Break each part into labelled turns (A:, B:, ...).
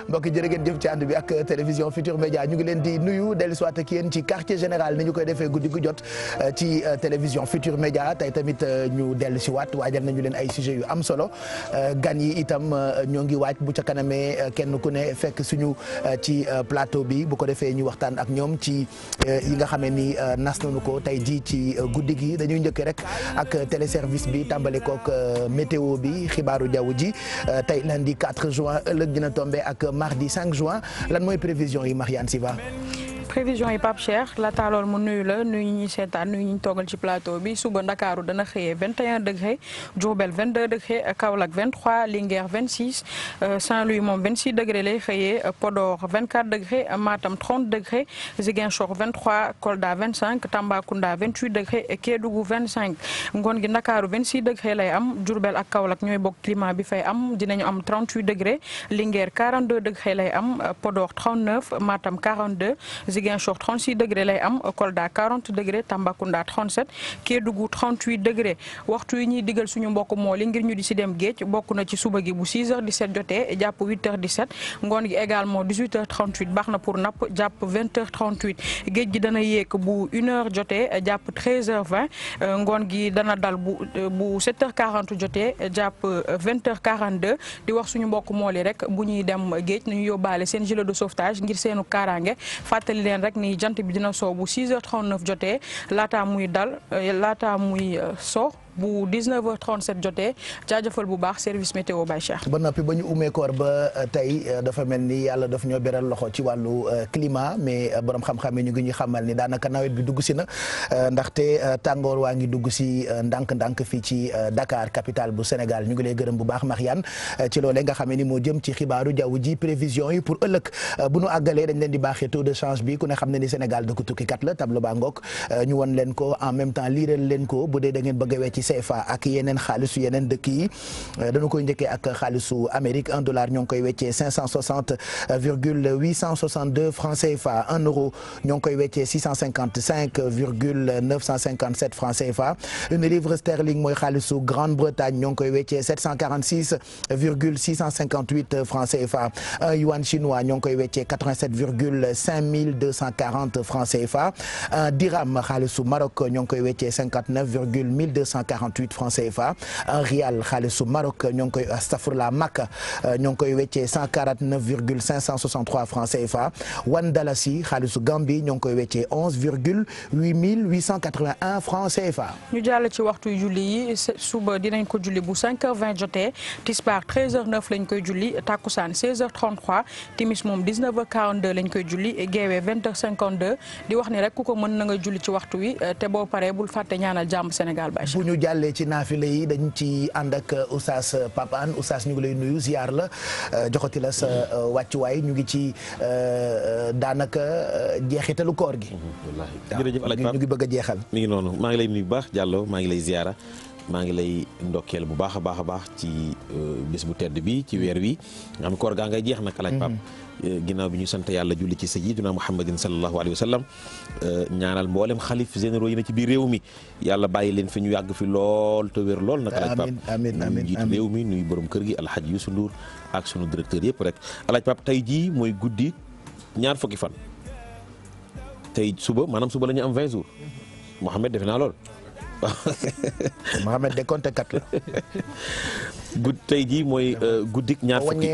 A: mbokki jërë ngeen jëf ci ànd bi ak télévision Futur Média ñu ngi leen di nuyu dellu si waat ak yéen ci quartier général ni ñu koy defee guddi gu jot ci télévision Futur Média tey tamit ñu dellu si waat waajal nañu leen ay sujets yu am solo gan yi itam ñoo ngi waaj bu ca kanamee kenn ku ne fekk suñu ci plateau bi bu ko defee ñu waxtaan ak ñoom ci yi nga xamee ni nas nañu ko tey ji ci guddi gi dañuy njëkkee rek ak téléservice bi tàmbale kook météo bi xibaaru jaww ji tey lundi 4 juin ëllëg dina tombé ak mardi 5 juin lan mooy prévision yi Marianne Siva.
B: prévision yi Pape Cheikh laata lool mu nuyu la nuyu ñuy seetaan nuyu ñu toogal ci plateau bi suba Ndakaaru dana xëyee 21 degré Diourbel 22 degré Kaolack 23 Linguère 26 Saint-Louis moom 26 degré lay xëyee Podor 24 degré Matam 30 degré Ziguinchor 23 Kolda 25 Tambacounda 28 degré Kédougou 25 ngoon gi Ndakaaru 26 degré lay am Diourbel ak Kaolack ñooy bokk climat bi fay am dinañu am 38 degré Linguère 42 degré lay am Podor 39 Matam 42 Ziguinchor 36 degré lay am Kolda 40 degré Tambacounda 37 Kédougou 38 degré waxtu yi ñuy digal suñu mbokk mool yi ngir ñu di si dem géej bokk na ci suba gi bu 6h17 jotee jàpp 8h17 ngoon gi également 18h38 baax na pour napp jàpp 20h38 géej gi dana yéeg bu 1h jotee jàpp 13h20 ngoon gi dana dal bu 7h40 jotee jàpp 20h42 di wax suñu mbokk mool yi rek bu ñuy dem géej nañu yóbbaale seen gilet de sauvetage ngir seenu kaaraange fàttali leen rek ni jant bi dina soo bu 6h39 jotee laataa muy so bu 19h37 jotee jaajëfal bu baax service météo Baye Cheikh.
A: ba noppi ba ñu umee koor ba tey dafa mel ni yàlla daf ñoo beral loxo ci wàllu climat mais borom xam-xam yi ñu ngi ñu xamal ni daanaka nawet bi dugg si na ndaxte tàngoor waa ngi dugg si ndànk-ndànk fii ci Dakar capitale bu Sénégal ñu ngi lay gërëm bu baax Marianne ci loolee nga xam ni moo jëm ci xibaaru jaww ji prévision yi pour ëllëg bu nu àggalee dañ leen di baaxee taux de change bi ku ne xam ne ni Sénégal dëkk tukkikat la tableau baa ngoog ñu won leen ko en même temps liiral leen ko bu dee da ngeen bëgg a wecc CFA ak yeneen xaalisu yeneen dëkk yi dañu koy njëkkee ak xaalisu Amérique $1 ñoo ngi koy weccee 560,862 francs CFA 1 euro ñoo ngi koy weccee 655,957 francs CFA une livre sterling mooy xaalisu Grande-Bretagne ñoo ngi koy weccee 746,658 francs CFA un yuan chinois ñoo ngi koy weccee 87,5240 francs CFA un dirham xaalisu Maroc ñoo ngi koy weccee 59,1248 francs CFA un rial xaalisu Maroc ñoo ngi koy astafurla Makka ñoo ngi koy weccee 149,563 francs CFA one dalasi xaalisu Gambie ñoo ngi koy weccee 11,8881 francs CFA.
B: ñu jàll ci waxtu julli yi suba dinañ ko julli bu 5h20 jotee tisbaar 13h09 lañ koy julli takkusaan 16h33 timis moom 19h42 lañ koy julli geewee 20h52 di wax ni rek ku ko mën na nga julli ci waxtu wi te boo paree bul fàtte ñaanal jàmm Sénégal ba.
A: bu ñu jàllee ci naafile yi dañ ci ànd ak Oustaz Pape Hann Oustaz ñu ngi lay nuyu ziar la joxati la sa wàccuwaay ñu ngi ci daanaka jeexitalu koor gi.
C: jërëjëf Alaaji Pape
A: ñu ngi bëgg a jeexal.
C: mi ngi noonu maa ngi lay nuyu bu baax Diallo maa ngi lay ziara maa ngi lay ndokkeel bu baax a baax ci bés bu tedd bi ci weer wi nga xam koor gaa ngay jeex nag Alaaji Pape ginnaaw bi ñu sant yàlla julli ci sayyidina Muhammadin sallallahu alayhi wa sallam ñaanal mboolem xalif généraux yi na ci biir réew mi yàlla bàyyi leen fi ñu yàgg fi lool te wér lool nag Alaaji Pape
A: amiin
C: jiitu réew mi nuyu borom kër gi Alhaji Youssou Ndour ak sunu directeur yëpp rek Alaaji Pape tey jii mooy guddi ñaar fukki fan tey suba maanaam suba la ñu am 20 jours Mohamed defe naa lool
A: Mohamed de compte kat la.
C: tey jii mooy guddik ñaar fukki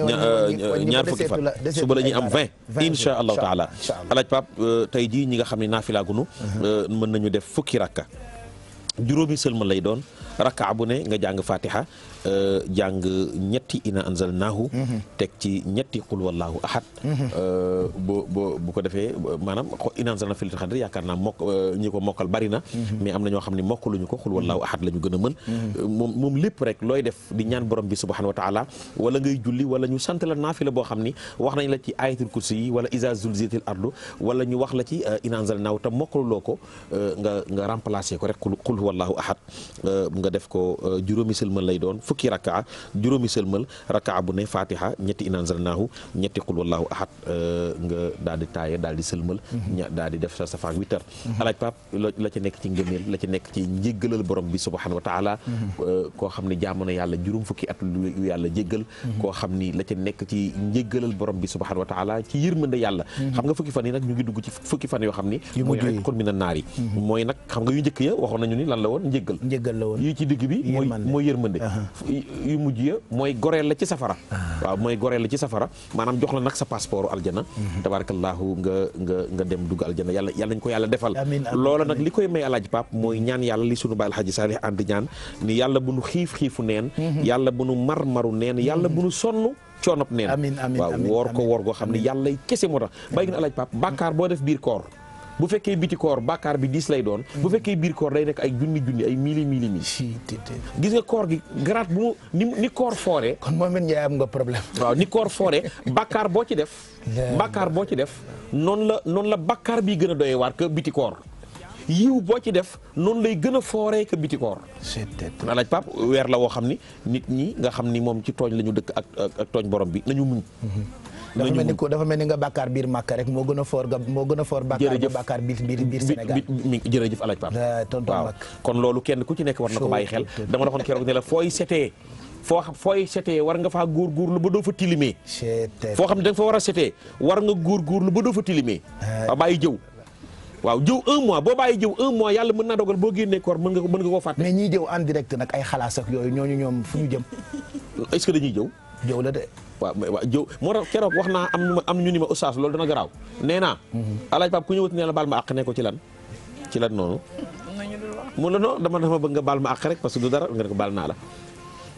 C: fan suba la ñuy am 20 incha allahu taala Alaaji Pape tey jii ñi nga xam ne naafilaagunu mën nañu def fukki rakka juróomi sëlma lay doon rakka bu ne nga jàng fatiha jàng ñetti ina anzalnaahu teg ci ñetti qul wallahu ahad bu ko defee maanaam ina anzalna fi laylatil qadr yaakaar naa ñi ko mokkal bari na mais am na ñoo xam ne mokkaluñu ko qul wallahu ahad la ñu gën a mën moom lépp rek looy def di ñaan borom bi subhanahu wa taala wala ngay julli wala ñu sant la naafila boo xam ni wax nañ la ci ayatul kursi yi wala iza zulzilatil ardu wala ñu wax la ci ina anzalnaahu te mokkaluloo ko nga remplacer ko rek qul wallahu ahad nga def ko juróomi sëlmal lay doon fukki rakkaa juróomi sëlmal rakkaa bu ne fatiha ñetti inna anzalnaahu ñetti qul wallahu ahad nga daal di taaye daal di sëlmal daal di def sa safaak wittar alaaj Pape la ca nekk ci ngëneel la ca nekk ci njéggalal borom bi subhanahu wa taala koo xam ne jaamu na yàlla juróom fukki at lu yàlla jéggal koo xam ni la ca nekk ci njéggalal borom bi subhanahu wa taala ci yërmande yàlla xam nga fukki fan yi nag ñu ngi dugg ci fukki fan yoo xam ni mooy xon mi na naar yi mooy nag xam nga yu njëkk ya waxoon nañu ni lan la woon njéggal la woon yi ci digg bi mooy yërmande yu mujj ya mooy goreel la ci safara waaw mooy goreel la ci safara maanaam jox la nag sa passeport aljana tabarakallahu nga dem dugg aljana yàlla nañ ko yàlla defal loola nag li koy may alaaji Pape mooy ñaan yàlla li sunu baay alxaaji Saalih ànd ñaan ni yàlla bu nu xiifu neen yàlla bu nu maru neen yàlla bu nu sonn coonop neen waaw woor ko woor goo xam ne yàlla kese moo tax bàyyi nga alaaji Pape bàkkaar boo def biir koor bu fekkee biti koor bàkkaar bi 10 lay doon bu fekkee biir koor day nekk ay junni ay mili gis nga koor gi garaat bu ni koor foore
A: kon moom it Ndiaye am nga problème
C: waaw ni koor foore bàkkaar boo ci def noonu la bàkkaar bi gën a doyee waar que biti koor yiw boo ci def noonu lay gën a fooree que biti koor alaaj Pape weer la woo xam ni nit ñi nga xam ni moom ci tooñ la ñu dëkk ak tooñ borom bi nañu muñ
A: dafa mel ni nga bàkkaar biir Màkka rek moo gën a foor bàkkaar biir Sénégal
C: jërëjëf alaaj Pape waaw kon loolu kenn ku ci nekk war na ko bàyyi xel dama la waxoon keroog ne la fooy setee war nga faa góorgóorlu ba doo fa tilimee foo xam ne da nga fa war a setee war nga góorgóorlu ba doo fa tilimee waaw bàyyi jëw waaw jëw 1 mois boo bàyyi jëw 1 mois yàlla mën naa dogal boo génnee koor mën nga koo fàtte
A: mais ñiy jëw en direct nag ay xalaas ak yooyu ñooñu ñoom fu ñu jëm
C: est-ce que dañuy jëw
A: la de
C: waaw jëw moo tax keroog wax naa am ñu ni ma oustaz loolu dana garaaw nee naa alaaj Pape ku ñëwati ne la baal ma àq ne ko ci lan noonu mu la non dama bëgg nga baal ma àq rek parce que du dara nga ne ko baal naa la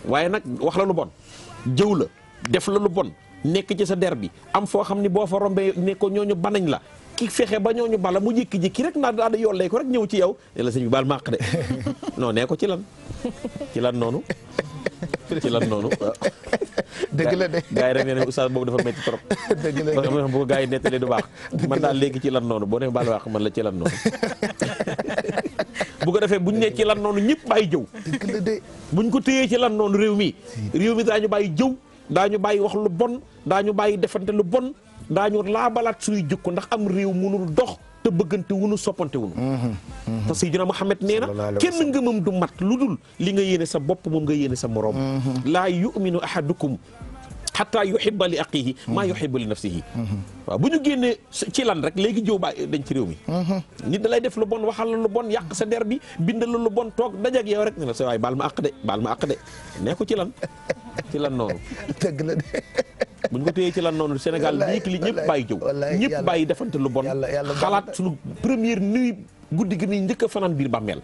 C: waaye nag wax la lu bon jëw la def la lu bon nekk ci sa der bi am foo xam ni boo fa rombee ne ko ñooñu banañ la ki fexe ba ñooñu bala mu jékki-jékki rek naa daal di yollee ko rek ñëw ci yow ne la sëñ bi baal ma àq de non nee ko ci lan noonu
A: dëgg la de
C: gars yi rek nee nañ oustaz boobu dafa métti trop
A: dëgg la
C: de bu ko gars yi nettalee du baax man daal léegi ci lan noonu boo nee baal wax man la ci lan noonu bu ko defee buñ ne ci lan noonu ñëpp bàyyi jëw
A: dëgg la de
C: buñ ko téyee ci lan noonu réew mi daañu bàyyi jëw daañu bàyyi wax lu bon daañu bàyyi defante lu bon daañu laabalaat suñuy jikko ndax am réew mënul dox te bëggante wunu soppante wunu te Seydina Muhammad nee na kenn ngëmam du mat lu dul li nga yéene sa bopp moom nga yéene sa moroom laa yu'minu ahadukum hatta yuhibba li aqihi maa yuhibbu li nafsihi waaw bu ñu génnee ci lan rek léegi jëw ba dañ ci réew mi nit da lay def lu bon waxal la lu bon yàq sa der bi bindal la lu bon toog dajak yow rek ne la sa waay baal ma àq de nee ko ci lan noonu
A: dëgg la de
C: buñ ko téyee ci lan noonu Sénégal li ñëpp bàyyi jëw ñëpp bàyyi defante lu bon xalaat suñu première nuit guddi gi ni njëkk a fanaan biir bàmmeel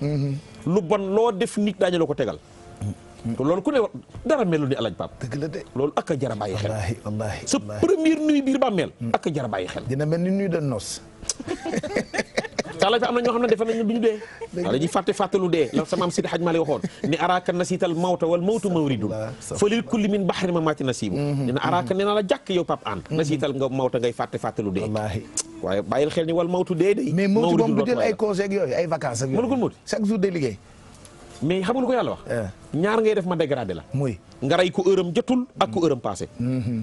C: lu bon loo def nit daañu la ko tegal loolu ku ne dara melu ni alaaj Pape
A: dëgg la de
C: loolu ak a jara bàyyi xel
A: wallaahi
C: sa première nuit biir bàmmeel ak a jara bàyyi xel
A: dina mel ni nuit de noces
C: alaaj Pape am na ñoo xam ne defe nañu duñu dee waaw dañuy fàttelu dee la sa maam Sidi Hadj Malick waxoon ni araaka nasiital mawta wal mawtu mawridun fa lil kulli min bahri ma maati nasiibu dina araaka nee na la jàkk yow Pape An nasiital nga mawta ngay fàttelu dee waaye bàyyil xel ni wal mawtu dee day
A: mais mawtu moom du jël ay congé ak yooyu ay vacances ak yooyu
C: mënu ko mawti
A: chaque jour day liggéey
C: mais xam nga lu ko yàlla wax ñaar ngay def ma dégradé la
A: muy
C: nga rey ko heuram jotul ak ko heuram passé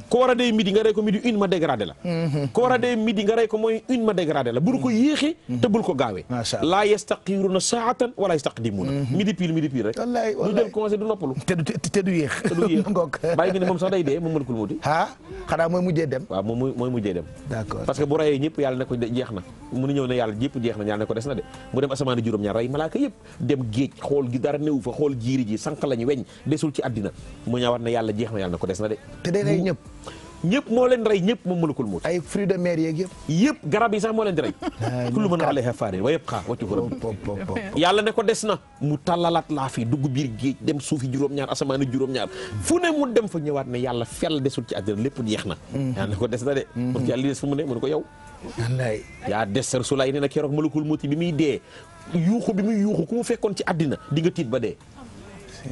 C: ko war a dee midi nga rey ko midi 1 ma dégradé la ko war a dee midi nga rey ko mooy 1 ma dégradé la bul ko yéexee te bul ko gaawee laa yastaqiruna saatan wala yastaqdimuna midi pile rek du jël congé du noppalu
A: te du yéex
C: bàyyi nga ne moom sax day dee moom mën kul muuti
A: xanaa mooy mujjee dem
C: waaw moom mooy mujjee dem
A: d'accord
C: parce que bu reyee ñëpp yàlla ne ko jeex na mu nu ñëw ne yàlla ñëpp jeex na yàlla ne ko des na de mu dem asamaani juróom-ñaar rey malaaka yëpp dem géej xool gi dara néew fa xool jiiri ji sànq lañu weñ desul ci àddina mu ñëwaat ne yàlla jeex na yàlla na ko des na de
A: te day rey
C: ñëpp moo leen rey ñëpp moom mënukul muut
A: ay fruits de mer yeeg
C: yëpp garab yi sax moo leen di rey kullu man alayha faanin wa yabqa wajhu rabbika yàlla ne ko des na mu tàllalaat laa fi dugg biir géej dem suufi juróom-ñaar asamaani juróom-ñaar fu ne mu dem fa ñëwaat ne yàlla fel desul ci àddina lépp jeex na yàlla ne ko des na de mun yàlla li des fu mu ne mënu ko yow
A: wallaay
C: yaa des Rasulaay nee na keroog malakul mawti bi muy dee yuuxu bi muy yuuxu ku mu fekkoon ci àddina di nga tiit ba dee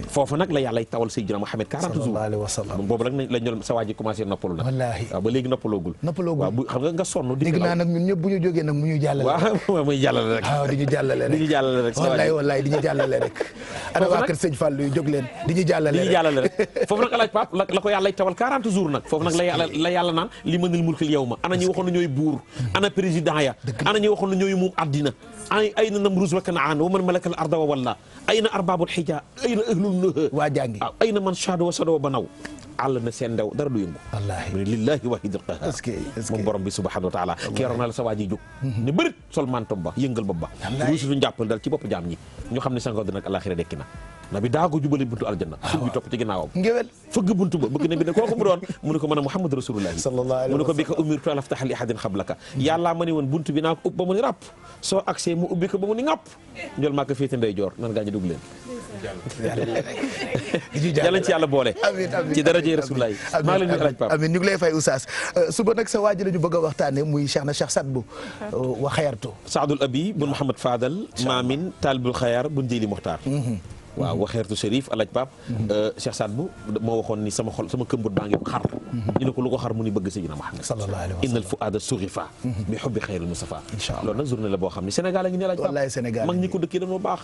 C: foofu nag la yàlla tawal Seydina Muhammad 40 jours
A: sallallahu alayhi wa sallam.
C: boobu nag lañ doon sa waa ji commencé noppalu nag.
A: wallaahi
C: waaw ba léegi noppaloogul. waaw bu xam nga sonn.
A: dégg naa nag ñun ñëpp bu ñu jógee nag mu ñu jàllale.
C: waaw muy jàllale rek.
A: waaw di ñu jàllale rek.
C: di ñu jàllale rek.
A: wallaay di ñu jàllale rek. ana waa kër Sëñ Fallou yu jóg leen di ñu jàllale rek.
C: foofu nag alaaj Pape la ko yàlla tawal 40 jours nag foofu nag la yàlla naan li mënil mulkil yawma ana ñi waxoon na ñooy buur ana président ya ana ñi waxoon na ñooy moom àddina ay na Namruuz wa Kanaan wa man malakal arda wa walla ay na arbabul xija ay na ahlul nuha
A: waa jàngi
C: ay na man shahada wa sada wa banaw àll na seen ndaw dara du yëngu wallaahi lillahi wahidil qahhar moom borom bi subhanahu wa taala keroog na la sa waa ji jóg ne bërit sol mantom ba yëngal bopp ba ruusutu njàppal dal ci bopp jaam ñi ñu xam ne sango dina ak alaxira dekki na nabi daa ko jubale buntu aljanna sëñ bi topp ci ginnaawam ngewel fëgg buntu ba bëgg ne bi ne kooku mu doon mu ne ko mën a Muhammad rasulullah mu ne ko bi ka umirtu an aftaha li ahadin qablaka yàllaa ma ne woon buntu bi naa ko ub ba mu ni ràpp soo accès mu ubbi ko ba mu ni ŋàpp njol maa ko féete ndeyjoor nan gaa ñu dugg leen yàlla ci yàlla boole ci daraje rasulullah maa ngi leen di alaaj Pape
A: amiin ñu ngi lay fay oustaz suba nag sa waaji la ñu bëgg a waxtaane muy Cheikh na Cheikh Sadbou wa xayartu
C: Saadul Abi bun Mouhamad Fadal Maamin Taalibul Xayar bun Jili Muxtaar waaw waxeertu Chérif alaaj Pape Cheikh Sadbou moo waxoon ni sama xol sama këmbut baa ngi xar ñu ne ko lu ko xar mu ni bëgg Seydina Muhammad
A: sallallahu alayhi wa sallam
C: innal fuaada surifa bi hubbi xayril Mustafa loolu nag journée la boo xam ne Sénégal a ngi ne alaaj Pape mag ñi ko dëkkee dañoo baax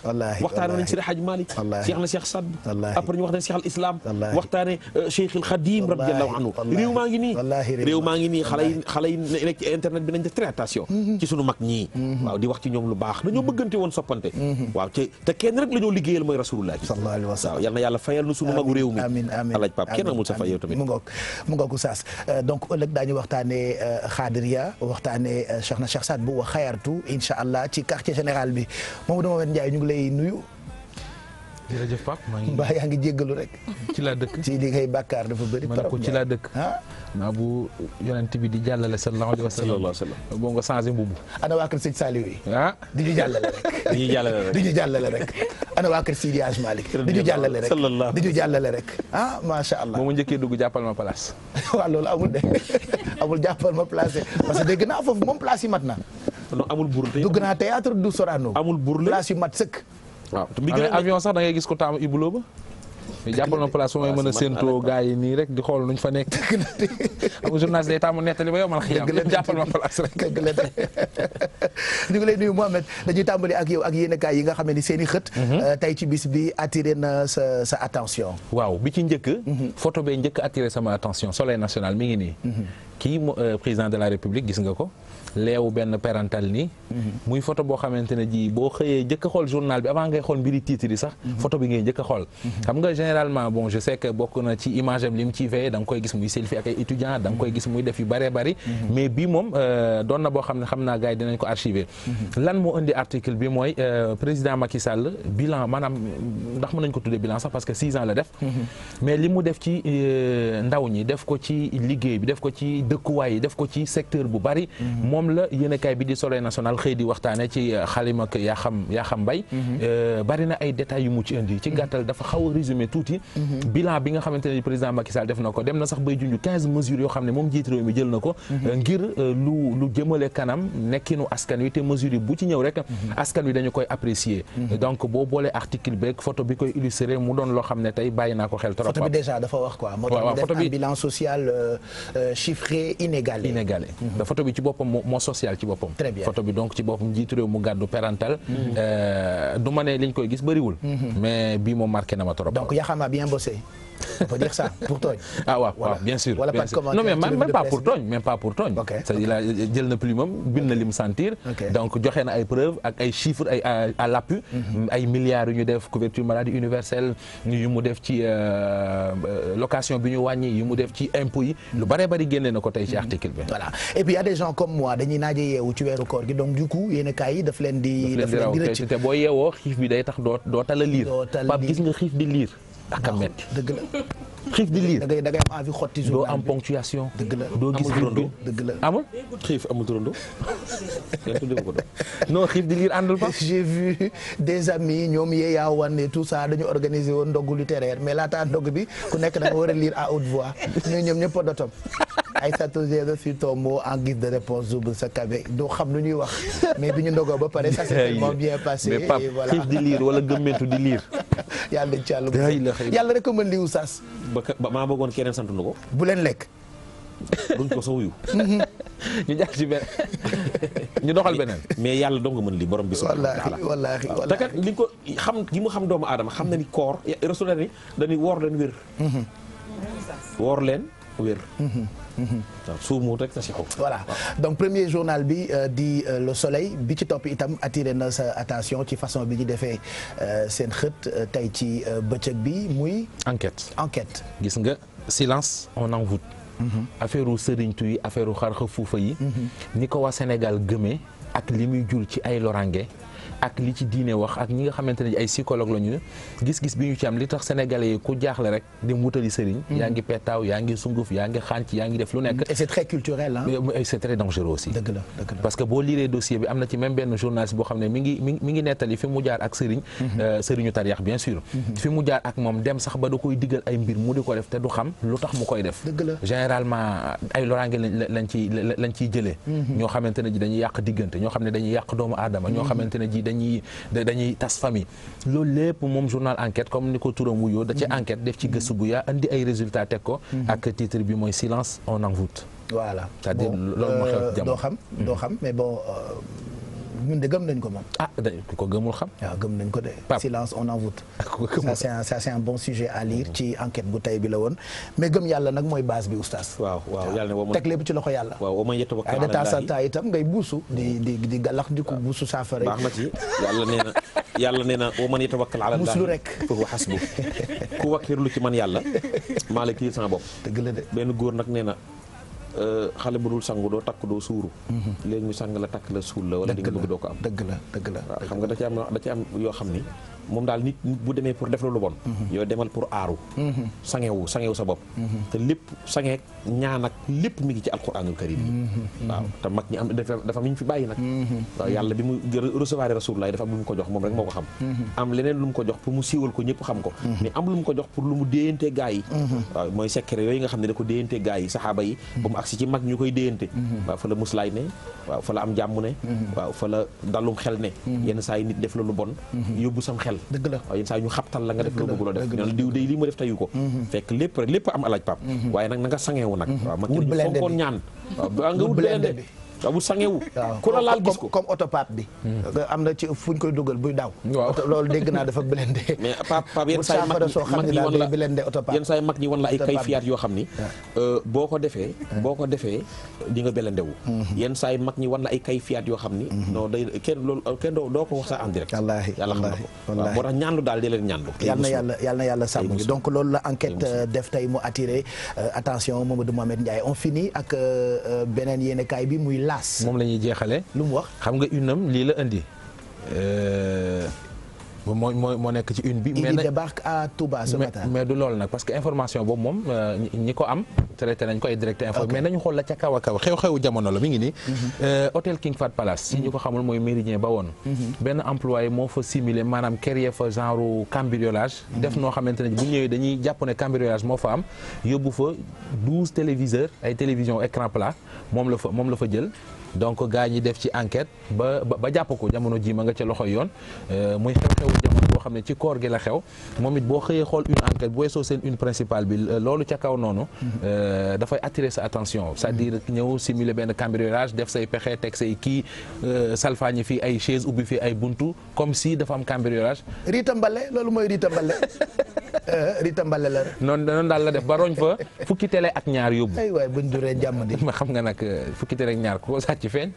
C: waxtaane nañ Seydi Hadj Malick Cheikh na Cheikh Sadbou après ñu waxtaane Cheikh al Islam waxtaane Cheikh al Khadim radiyallahu anhu réew maa ngi nii réew maa ngi nii xale yi nekk ci internet bi nañ def très attention ci sunu mag ñii waaw di wax ci ñoom lu baax dañoo bëggante woon soppante waaw te kenn rek la ñoo liggéeyal mooy rasulullah sallallahu alayhi wa sallam yal na yàlla fayal nu sunu magu réew mi amiin amiin alaaj Pape kenn amul sa fay yow tamit
A: mu ngoog Oustaz donc ëllëg daañu waxtaanee Xaadiriya waxtaanee Cheikh na Cheikh Sadbou wa xayartu incha allah ci quartier général bi Mamadou Mohamed Ndiaye ñu ngi lay nuyu.
D: jërëjëf Pape maa ngi.
A: mbaa yaa ngi jéggalu rek.
D: ci laa dëkk
A: ci li ngay bàkkaar dafa bëri.
D: ma ne ko ci laa dëkk. naa bu yonent bi di jàllale sallallahu alayhi wa sallam. boo nga changé mbubu.
A: ana waa kër sëñ Saliou yi. di ñu jàllale rek.
C: di ñu
A: jàllale rek. ana waa kër Sidi Hadj Malick. di ñu jàllale rek di ñu jàllale rek. macha allah.
D: moom mu njëkkee dugg jàppal ma place.
A: waaw loolu amul de amul jàppal ma place parce que dégg naa foofu moom place yi mat na.
C: non amul burle.
A: dugg naa théâtre du Sorano.
C: amul burle
A: place yu mat sëkk.
D: waaw avion sax da ngay gis ko taamu Ibuloo ba. jàppal ma place fu may mën a séentoo gars yi nii rek di xool nuñ fa nekk. am journaliste day taamu nettali ba yow man xiyam jàppal ma place rek.
A: ñu ngi lay nuyu Mohamed dañuy tàmbali ak yow ak yéenekaay yi nga xam ne ni seen i xët. tey ci bis bi attiré na sa attention.
D: waaw bi ci njëkk. photo bee njëkk attiré sama attention Soleil national mi ngi nii. kii président de la République gis nga ko. leewu benn parental nii. muy photo boo xamante ne ji boo xëyee njëkk a xool journal bi avant ngay xool mbiri titre yi sax. photo bi ngay njëkk a xool. xam nga généralement bon je sais que bokk na ci image am li mu ciy veillé da nga koy gis muy selfie ak ay étudiants da nga koy gis muy def yu bëree bëri. mais bii moom doon na boo xam ne xam naa gars yi dinañ ko archiver. lan moo indi article bi mooy président Macky Sall bilan maanaam ndax mën nañ ko tuddee bilan sax parce que 6 ans la def. mais li mu def ci ndaw ñi def ko ci liggéey bi def ko ci dëkkuwaay yi def ko ci secteur bu bëri. moom la yéenekaay bi di Soleil national xëy di waxtaane ci xalima ak yaa xam mbay bari na ay détails yu mu ci indi ci gàttal dafa xaw a résumé tuuti bilan bi nga xamante ne président Macky Sall def na ko dem na sax bay junj 15 mesures yoo xam ne moom jiit réew mi jël na ko ngir lu jëmale kanam nekkinu askan wi te mesures yi bu ci ñëw rek askan wi dañu koy apprécier donc boo boolee article beeg photo bi koy illustré mu doon loo xam ne tey bàyyi naa ko xel trop.
A: photo bi déjà dafa wax quoi moo tax mu def un bilan social chiffré inégalé
D: photo bi ci boppam moo social ci boppam.
A: très bien
D: photo bi donc ci boppam njiitu réew mu gàddu parental. du ma ne liñ koy gis bëriwul. mais bii moom marqué na ma trop.
A: donc Yaxam a bien bossé. on peut dire ça pour tooñ.
D: waaw bien sûr.
A: wala pas de commentaire
D: non mais même pas pour tooñ même pas pour tooñ. c'est-à-dire la jël na plumam bind na lim sentir. donc joxe na ay preuves ak ay chiffres ay à l'appui. ay milliards yu ñu def couverture maladie universelle yu mu def ci location bi ñu wàññi yu mu def ci impôts yi lu bëree bëri génne na ko tey ci article bi.
A: voilà et puis y a des gens comme moi dañuy naaje yeewu ci weeru koor gi donc du coup yéen a kaay yi daf leen di rëcc
D: te boo yeewoo xiif bi day tax doo tal a liir. Pape gis nga xiif di liir. ak a metti
A: dëgg la
D: xiif di liir
A: da ngay am envie xotti journal
D: doo am ponctuation.
A: dëgg la
D: doo gis
C: turando
A: dëgg la
D: amul
C: xiif amul turando
D: non xiif di liir àndul fa.
A: j'ai vu des amis ñoom Yeya Wane et tout ça dañu organiser woon ndogu littéraire mais laata ndog bi ku nekk da nga war a lire à haute voix ñoom ñëpp a dotom Aïssatou j'ai reçu ton mot en guise de réponse Zoub sa kabe doo xam lu ñuy wax mais bi ñu ndogoo ba pare ça s'est tellement bien passé.
D: mais Pape xiif di liir wala gëmmentu di liir
A: yàlla ci yàlla rek ko mën li oustaz.
C: ba maa bëggoon keneen sant nu ko.
A: bu leen lekk.
C: duñ ko sa wuyu.
D: ñu jaar ci benn ñu doxal beneen.
C: mais yàlla dong nga mën li borom bi.
A: wallaahi
C: te kat li ko xam gi mu xam doomu aadama xam na ni koor rasul ni dañuy woor leen wér. woor leen wér. waaw suumu rek tasixu.
A: voilà donc premier journal bi di Le Soleil bi ci topp itam attiré na sa attention ci façon bi ñu defee seen xët tey ci bëccëg bi muy. enquête.
D: gis nga silence on envoûte. affaire u sëriñtu yi affaire u xarxa fuufa yi. ni ko waa Sénégal gëmee ak li muy jur ci ay lorange. ak li ci diine wax ak ñi nga xamante ne ay psychologue la ñu gis-gis bi ñu ci am li tax sénégalais yi ku jaaxle rek dem wutali sëriñ. yaa ngi petaaw yaa ngi sunguf yaa ngi xànc yaa ngi def lu nekk.
A: et c'est très culturel hein.
D: mais c'est très dangereux aussi.
A: dëgg la
D: parce que boo liree dossier bi am na ci même benn journaliste boo xam ne mi ngi nettali fi mu jaar ak sëriñ. sëriñu tariyax bien sûr. fi mu jaar ak moom dem sax ba da koy diggal ay mbir mu di ko def te du xam lu tax mu koy def.
A: dëgg la
D: généralement ay loraange lañ ciy jëlee. ñoo xamante ne ji dañuy yàq diggante ñoo xam ne dañuy yàq doomu aadama ñoo xamante ne ji dañuy tas famille loolu lépp moom journal enquête comme ni ko turam wuyoo da ci enquête def ci gëstu bu yaa andi ay résultats teg ko ak titre bi mooy silence on envoûte.
A: voilà
D: c'est-à-dire loolu moo xew jamono
A: doo xam mais bon ñun de gëm nañ ko moom.
D: ku ko gëmul xam.
A: waaw gëm nañ ko de. silence on envoûte. ça c'est un bon sujet à lire ci enquête bu tey bi la woon mais gëm yàlla nag mooy base bi oustaz.
C: waaw yàlla ne
A: teg lépp ci loxo yàlla.
C: waaw man yatawakkal
A: ala Allahi itam ngay buusu. di galax di ko buusu saafara.
C: baax na ci yàlla nee na wa man yatawakkal ala Allahi
A: buuslu rek
C: fa huwa hasbu ku wakkirlu ci man yàlla maa la kii sama bopp.
A: dëgg la de
C: benn góor nag nee na. xale bu dul sangu doo takk doo suuru. léegi ñu sang la takk la suul la wala di nga bëgg doo ko am.
A: dëgg la
C: waaw xam nga da ci am yoo xam ni moom daal nit bu demee pour def lu bon. yow demal pour aaru. sangewu sa bopp. te lépp sangeek ñaan ak lépp mi ngi ci alquranul karim yi. waaw te mag ñi am dafa mi ñu fi bàyyi nag. waaw yàlla bi mu recevoir rasulullah dafa am lu mu ko jox moom rek moo ko xam. am leneen lu mu ko jox pour mu siiwal ko ñëpp xam ko. mais am lu mu ko jox pour lu mu déyante gaa yi. waaw mooy secret yooyu nga xam ne da ko déyante gaa yi saxaaba yi. si ci mag ñu koy déyante waaw fa la muslaay ne waaw fa la am jàmm ne waaw fa la dalum xel ne yenn saa yi nit def la lu bon yóbbu sam xel
A: dëgg la
C: waaw yenn saa yi ñu xabtal la nga def loo bëgg loo def ñoo diw day lii ma def tayu ko fekk lépp am alaaj pap waaye nag na nga sangeewu nag waaw mag ñu fonkoon ñaan waaw nga wut blende bi waaw bu sangewu ku la laal gis ko
A: comme autopape bi am na ci fuñ koy dugal buy daw loolu dégg naa dafa blende
C: mais pap yenn saa yi mag ñi wan la ay kayfiyaat yoo xam ni boo ko defee di nga belendewu yenn saa yi mag ñi wan la ay kayfiyaat yoo xam ni non day kenn doo ko wax sax en direct
A: wallaahi
C: yàlla xam na ko waaw moo tax ñaanlu daal di leen ñaanlu
A: yàlla na yàlla sàmm ñu donc loolu la enquête def tey mu attiré attention Mamadou Mohamed Ndiaye on finit ak beneen yéenekaay bi muy
D: moom la ñuy jeexale
A: lu mu wax
D: xam nga une am lii la indi moo nekk ci une bi.
A: mais il débarque à Touba ce matin.
D: mais du loolu nag parce que information boobu moom ñi ko am traité nañ ko ay direct info mais nañu xool la ca kaw a kaw xew-xewu jamono la mi ngi nii. hôtel King Fahd Palace. si ñu ko xamul mooy méridien ba woon. benn employé moo fa simulé maanaam créer fa genre cambriolage. def noo xamante ne bu ñëwee dañuy jàpp ne cambriolage moo fa am yóbbu fa 12 téléviseurs ay télévision écran plat moom la fa jël. donc gars ñi def ci enquête ba jàpp ko jamono ji ma nga ca loxoy yoon muy xew-xewu jamono boo xam ne ci koor gi la xew moom it boo xëyee xool une enquête bu weesoo seen une principale bi loolu ca kaw noonu dafay attirer sa attention c'est-à-dire ñëw simuler benn cambriolage def say pexe teg say kii salfaañi fii ay chaise ubbi fii ay buntu comme si dafa am cambriolage.
A: Rita Mbale loolu mooy Rita Mbale Rita Mbale la rek.
D: noonu daal la def ba roñ fa fukki télé ak ñaar yóbbu.
A: ay waay buñ duree jàmm di.
D: ma xam nga nag fukki télé ak ñaar ku ko sàcc feeñ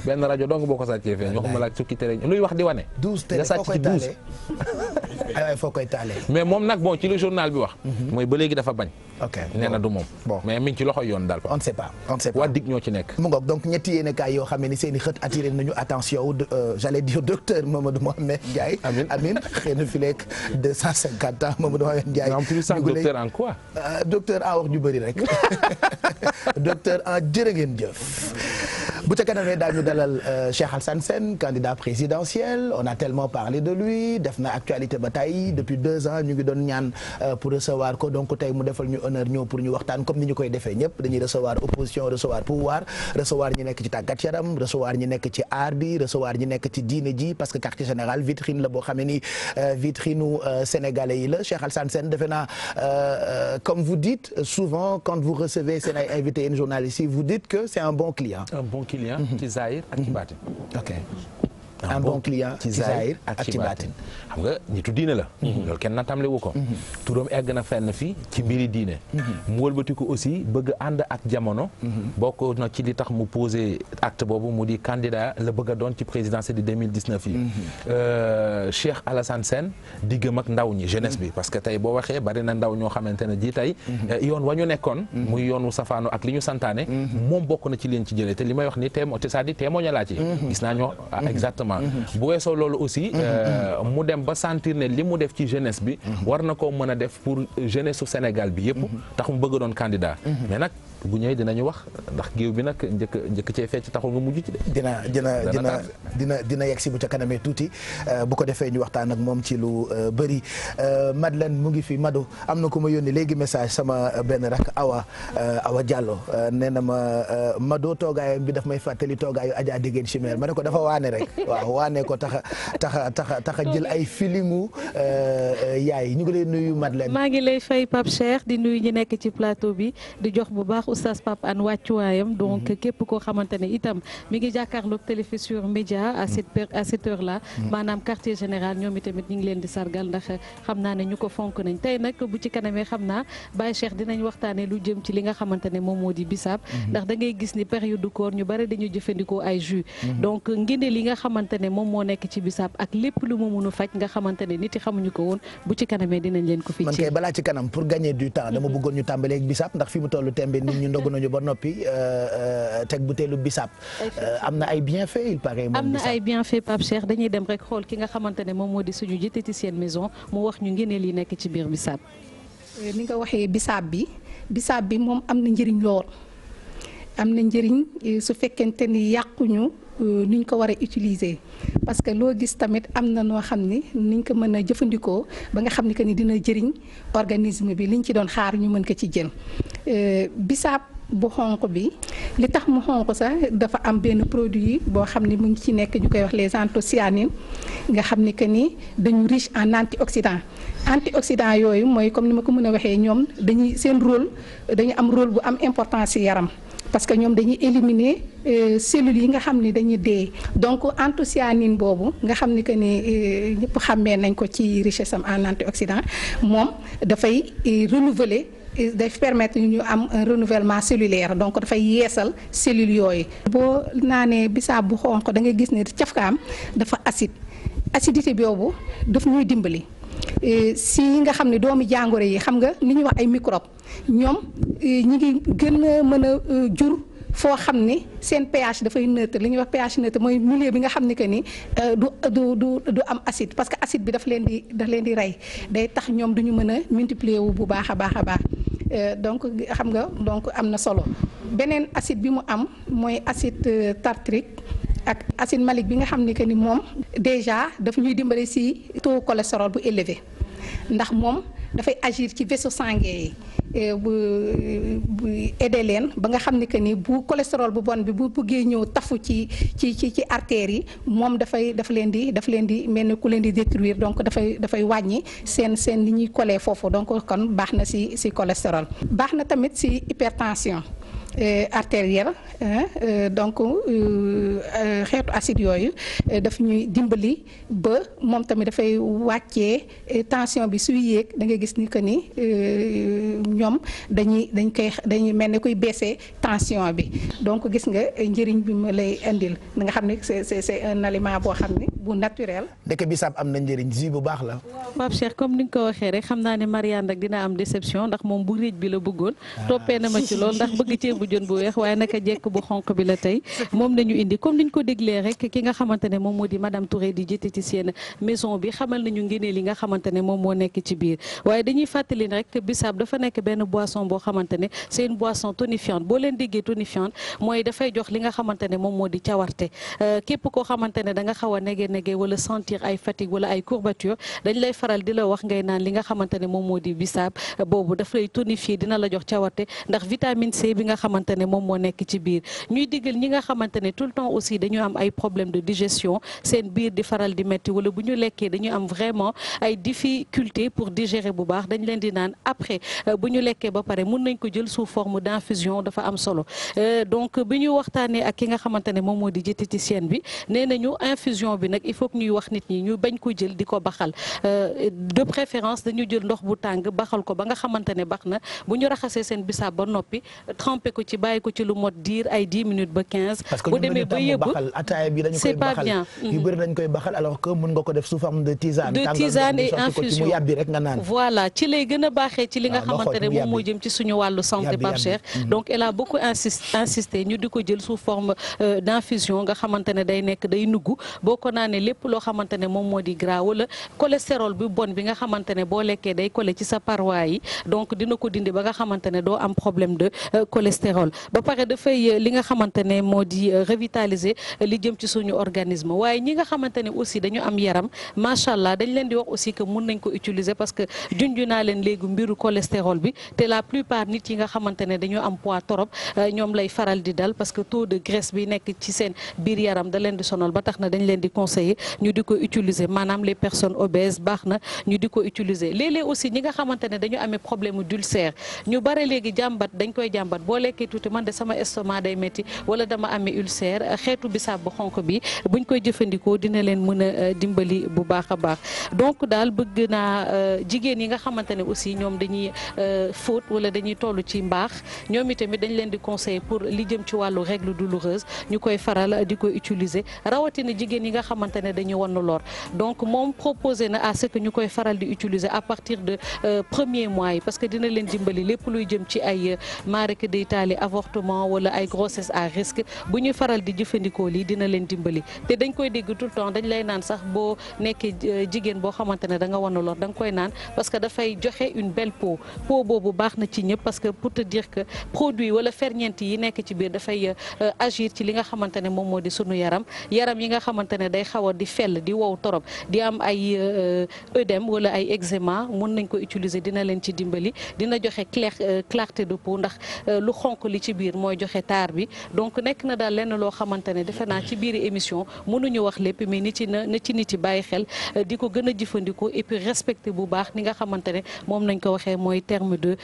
D: benn rajo dong boo ko sàccee feeñ waxuma la fukki télé luy wax di wane.
A: 12 télé foo koy taalee ay waay foo koy taalee.
D: mais moom nag bon ci le journal bi wax. mooy ba léegi dafa bañ.
A: ok
D: nee na du moom.
A: bon
D: mais mi ngi ci loxo yoon daal.
A: on ne sait pas
D: waa dig ñoo ci nekk.
A: mu ngoog donc ñetti yéenekaay yoo xam ne ni seen i xët attiré nañu attention wu j'allais dire docteur Mamadou Mohamed Ndiaye. amiin xëy na fi lekk 250 ans Mamadou Mohamed Ndiaye.
D: en plus docteur en quoi.
A: docteur en wax ju bëri rek docteur en jërë ngeen jëf. bu ca kanamee daañu dalal Cheikh Alassane Sène candidat présidentiel on a tellement parlé de lui def na actualité ba tey depuis 2 ans ñu ngi doon ñaan pour recevoir ko donc tey mu defal ñu honneur ñëw pour ñu waxtaan comme ni ñu koy defee ñëpp dañuy recevoir opposition recevoir pouvoir recevoir ñi nekk ci tàggat yaram recevoir ñi nekk ci art bi recevoir ñi nekk ci diine ji parce que quartier général vitrine la boo xam ne ni vitrine u sénégalais yi la Cheikh Alassane Sène defe naa comme vous dites souvent quand vous recevez seen ay invités yéen journalistes yi vous dites que c'est un bon client.
D: Un bon client ci Zahir ak ci baatin.
A: Ok. un bon client ci Zahir ak ci baatin.
D: xam nga nitu diine la. loolu kenn natamle wu ko. turam egg na fenn fi ci mbiri diine. mu wëlbatiku aussi bëgg ànd ak jamono. bokk na ci li tax mu posé acte boobu mu di candidat la bëgg a doon ci présidentielle de 2019 yi. Cheikh Alassane Sène diggam ak ndaw ñi jeunesse bi parce que tey boo waxee bari na ndaw ñoo xamante ne ji tey yoon wa ñu nekkoon. muy yoonu safaano ak li ñu santaane. moom bokk na ci leen ci jëlee te li may wax ni c'est-à-dire témoignage laa ci. gis naa ñoo exactement. bu weesoo loolu aussi mu dem ba sentir ne li mu def ci jeunesse bi war na ko mën a def pour jeunesse su Sénégal bi yëpp tax mu bëgg doon candidat mais nag bu ñëwee dinañu wax ndax géew bi nag njëkk cee fecc taxul nga mujj ci de
A: dina yegg si bu ca kanamee tuuti bu ko defee ñu waxtaan ak moom ci lu bëri Madeleine mu ngi fi Mado am na ku ma yónni léegi message sama benn rak Awa Diallo nee na ma Mado toogaayam bi daf may fàttali toogaayu Adja Dégène Chimère ma ne ko dafa waane rek waaw waane ko taxa jël ay filimu yaay ñu ngi lay nuyu Madeleine.
E: maa ngi lay fay Pape Cheikh di nuyu ñi nekk ci plateau bi di jox bu baax oustaz Pape An wàccuwaayam donc képp koo xamante ne itam mi ngi jàkkaarloog Télé Futurs Médias à cette heure là maanaam quartier général ñoom itamit ñu ngi leen di sargal ndax xam naa ne ñu ko fonk nañ tey nag bu ci kanamee xam naa Baye Cheikh dinañ waxtaanee lu jëm ci li nga xamante ne moom moo di bisaab ndax da ngay gis ni période du koor ñu bari dañuy jëfandikoo ay jus donc nginde li nga xamante ne moom moo nekk ci bisaab ak lépp lu mu mënu faj nga xamante ne nit yi xamuñu ko woon bu ci kanamee dinañ leen ko fi
A: man kay balaa ci kanam pour gagner du temps dama bëggoon ñu tàmbalee ak bisaab ndax fi mu tollu tembe nit ñu ndogu nañu ba noppi teg butéelu bisaab am na ay bienfaits il paraît
E: am na ay bienfaits Pape Cheikh dañuy dem rek xool ki nga xamante ne moom moo di suñu diététicienne maison mu wax ñu ngëneel yi nekk ci biir bisaab.
F: ni nga waxee bisaab bi moom am na njëriñ lool am na njëriñ su fekkente ni yàquñu niñ ko war a utiliser parce que loo gis tamit am na noo xam ni niñ ko mën a jëfandikoo ba nga xam ni que ni dina jëriñ organisme bi liñ ci doon xaar ñu mën ko ci jël bisaab bu xonq bi li tax mu xonq sax dafa am benn produit boo xam ni mu ngi ci nekk ñu koy wax les anthocyanines nga xam ni que ni dañu riche en antioxydant yooyu mooy comme ni ma ko mën a waxee ñoom dañuy seen rôle dañu am rôle bu am importance ci yaram parce que ñoom dañuy éliminer cellules yi nga xam ni dañuy dee donc anthocyanine boobu nga xam ni que ni ñëpp xàmmee nañ ko ci richesse am en antioxydant moom dafay renouveler day permettre ñu am un renouvellement cellulaire donc dafay yeesal cellules yooyu. boo naanee bisaab bu xonq da ngay gis ne cafkaam dafa acidité boobu daf ñuy dimbali. si nga xam ne doomu jàngoro yi xam nga li ñuy wax ay microbe ñoom ñi ngi gën a mën a jur foo xam ni seen pH dafay neutre li ñuy wax pH neutre mooy milieu bi nga xam ni que ni du am acide parce que acide bi daf leen di rey day tax ñoom duñu mën a multiplier wu bu baax a baax donc xam nga donc am na solo beneen acide bi mu am mooy acide tartrique ak acide malique bi nga xam ni que ni moom déjà daf ñuy dimbali ci taux cholestérol bu élevé ndax moom dafay agir ci vaisseau sanguin yi bu aider leen ba nga xam ni que ni bu cholestérol bu bon bi bu bëggee ñëw tafu ci artères yi moom daf leen di mel ni ku leen di détruire donc dafay wàññi seen li ñuy coller foofu donc kon baax na ci cholestérol baax na tamit ci hypertension artérielle donc xeetu acide yooyu daf ñuy dimbali ba moom tamit dafay wàccee tension bi suy yéeg da ngay gis ni que ni ñoom dañuy mel ni kuy baisser tension bi donc gis nga njëriñ bi ma lay indil nga xam ne c'est un aliment boo xam ne bu naturel.
A: ndeke bisaab am na njëriñ jus bu baax la.
E: Pape Cheikh comme ni nga ko waxee rek xam naa ne Marianne rek dina am déception ndax moom bu riij bi la bëggoon. toppee na ma ci lool ndax bëgg ceebu jën bu weex waaye naka jekk bu xonq bi la tey moom nañu indi comme niñ ko déglee rek ki nga xamante ne moom moo di madame Touré di diététicienne maison bi xamal nañu ngëneel li nga xamante ne moom moo nekk ci biir waaye dañuy fàttali rek bisaab dafa nekk benn boisson boo xamante ne c'est une boisson tonifiante boo leen déggee tonifiante mooy dafay jox li nga xamante ne moom moo di cawarte képp koo xamante ne da nga xaw a nege wala sentir ay fatigue wala ay courbature dañ lay faral di la wax ngay naan li nga xamante ne moom moo di bisaab boobu daf lay tonifier dina la jox cawarte ndax vitamine C bi nga xamante ne moom moo nekk ci biir ñuy diggal ñi nga xamante ne tout le temps aussi dañu am ay problème de digestion seen biir di faral di metti wala bu ñu lekkee dañu am vraiment ay difficulté pour digérer bu baax dañ leen di naan après bu ñu lekkee ba pare mun nañ ko jël sous forme d'infusion dafa am solo donc bi ñu waxtaanee ak ki nga xamante ne moom moo di diététicienne bi nee nañu infusion bi nag il faut que ñuy wax nit ñi ñu bañ ko jël di ko baxal de préférence dañu jël ndox bu tàng baxal ko ba nga xamante ne bax na bu ñu raxasee seen bisaab ba noppi trempé ko ci bàyyi ko ci lu mot diir ay 10 minutes ba 15. bu demee ba yëbb
A: ataaya bi dañu koy baxal yu bëri dañ koy baxal alors que mën nga ko def sous forme de tisane.
E: de tisane et infusion
A: mu yàbbi rek nga naan.
E: voilà ci lay gën a baaxee ci li nga xamante ne moom moo jëm ci suñu wàllu santé Pape Cheikh donc elle a beaucoup insisté ñu di ko jël sous forme d'infusion nga xamante ne day nekk day nugg boo ko naanee lépp loo xamante ne moom moo di gras wala cholestérol bi bon bi nga xamante ne boo lekkee day collé ci sa paroi yi donc dina ko dindi ba nga xamante ne doo am problème de cholestérol ba pare dafay li nga xamante ne moo di revitaliser li jëm ci suñu organisme waaye ñi nga xamante ne aussi dañu am yaram macha allah dañ leen di wax aussi que mun nañ ko utiliser parce que junju naa leen léegi mbiru cholestérol bi te la plupart nit yi nga xamante ne dañu am poids trop ñoom lay faral di dal parce que taux de graisse bi nekk ci seen biir yaram da leen di sonal ba tax na dañ leen di conseiller ñu di ko utiliser maanaam les personnes obèses baax na ñu di ko utiliser léeg-léeg aussi ñi nga xamante ne dañu amee problème d'ulcère ñu bare léegi jàmbat dañ koy jàmbat boo lekkee tuuti man de sama estomac day métti wala dama amee ulcère xeetu bisaab bu xonk bi buñ koy jëfandikoo dina leen mën a dimbali bu baax a baax donc daal bëgg naa jigéen yi nga xamante ne aussi ñoom dañuy fóot wala dañuy toll ci mbaax ñoom itamit dañ leen di conseiller pour li jëm ci wàllu règle douloureuse ñu koy faral di koy utiliser rawatina jigéen yi nga xamante ne dañuy wannu lor donc moom proposé na à ce que ñu koy faral di utiliser à partir de premier mois yi parce que dina leen dimbali lépp luy jëm ci ay marque d'Italie avortement wala ay grossesse à risque bu ñuy faral di jëfandikoo lii dina leen dimbali te dañ koy dégg tout le temps dañ lay naan sax boo nekkee jigéen boo xamante ne da nga wannu lor da nga koy naan parce que dafay joxe une belle peau boobu baax na ci ñëpp parce que pour te dire que produit wala ferñeent yi nekk ci biir dafay agir ci li nga xamante ne moom moo di sunu yaram yi nga xamante ne day xaw a di fell di wow torop di am ay œdème wala ay eczéma mun nañ ko utiliser dina leen ci dimbali dina joxe clarté de peau ndax lu xonk li ci biir mooy joxe taar bi donc nekk na daal lenn loo xamante ne defe naa ci biir émission mënuñu wax lépp mais nit yi bàyyi xel di ko gën a jëfandikoo et puis respecter bu baax ni nga xamante ne moom nañ ko waxee mooy terme de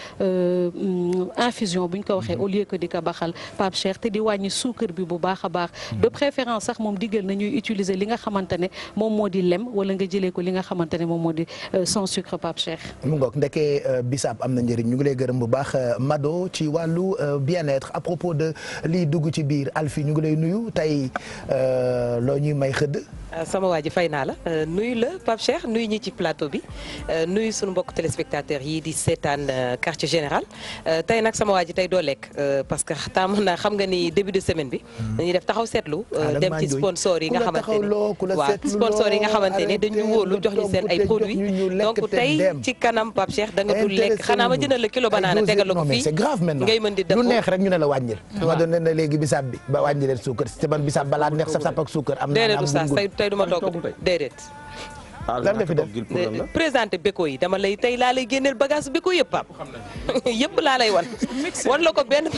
E: infusion bu ñu ko waxee au lieu que di ko baxal Pape Cheikh te di wàññi suukar bi bu baax a baax de préférence sax moom diggal na ñuy utiliser li nga xamante ne moom moo di lem wala nga jëlee ko li nga xamante ne moom moo di sans sucre Pape Cheikh.
A: mu ngoog ndekee bisaab am na njëriñ ñu ngi lay gërëm bu baax Mado ci wàllu bien-être à propos de lii dugg ci biir Alfi ñu ngi lay nuyu tey loo ñuy may xëdd.
G: sama waa ji fay naa la nuyu la Pape Cheikh nuyu ñi ci plateau bi nuyu suñu mbokk téléspectateurs yi di seetaan quartier général tey nag sama waa ji tey doo lekk parce que tàmm naa xam nga ni début de semaine bi dañuy def taxaw seetlu dem ci sponsor yi nga xamante ne waaw sponsor yi nga xamante ne dañu wóolu jox ñu seen ay produits donc tey ci kanam Pape Cheikh da nga dul lekk xanaa ma jëndal la kilo banaana tegal la ko fii ngay mën di def
A: lu neex rek ñu ne la wàññil ma doon ne léegi bisaab bi ba wàññi leen suukar te man bisaab balaa neex saf ak suukar am
G: tey du ma togg déedéet
A: lan nga fi def
G: présenté Beko yi dama lay tey laa lay génneel bagage Beko yëpp Pape yëpp laa lay wan la ko benn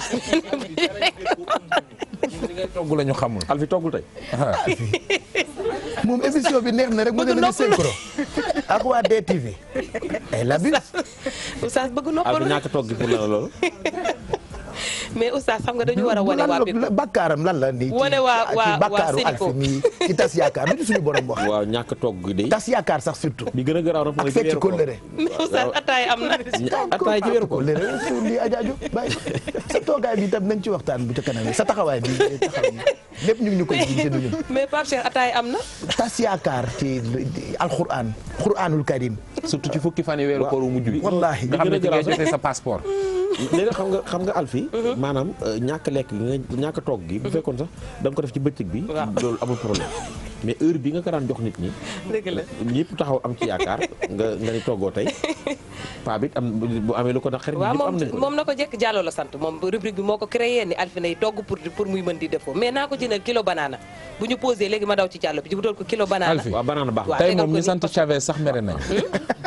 D: li ngay togg la ñu xamul.
C: Alfi toggul tey.
A: moom émission bi neex na rek mu ne la synchro ak waa DTV ay la bis
G: oustaz bëgg noppalu
C: Alfi ñàkk togg pour la loolu
G: mais oustaz xam nga dañu war a wane waa Beko
A: bakkaaram lan la nii
G: wane waa
A: bakkaaru Alfi nii ci tas yaakaar lu suñu borom wax
C: waaw ñàkk togg gi de
A: tas yaakaar sax surtout
C: bi gën a garaaw nag mooy
A: ak fecc kóllëre
G: mais oustaz ataay am na
C: ataay ci weeru ko
A: lii ajaaju bàyyi sa toogaay bi tam nañ ci waxtaan bu ca kanam sa taxawaay bi lépp ñu ngi ñu koy gisee du ñun
G: mais Pape Cheikh ataay am na
A: tas yaakaar ci alquran quranul karim
D: surtout ci fukki fan yi weeru koor wu mujj bi
A: wallaahi
D: nga xam ne ci ngay jotee sa passeport
C: léegi xam nga Alfi maanaam ñàkk lekk gi ñàkk toog gi bu fekkoon sax da nga ko def ci bëccëg bi loolu amul problème mais heure bi nga ko daan jox nit ñi
G: dëgg la
C: ñëpp taxaw am ci yaakaar nga ni toggoo tey paa bi am bu amee lu ko nag xarit ñëpp am nañ ko
G: moom na ko jekk Diallo la sant moom rubrique bi moo ko créé ni Alfi nay togg pour muy mën di defoo mais naa ko jëndal kilo banana bu ñu posé léegi ma daw ci Diallo bi ci bu doon ko kilo banana
D: Alfi
C: waaw banana baax
D: tey moom ñi sant Chavez sax mere nañ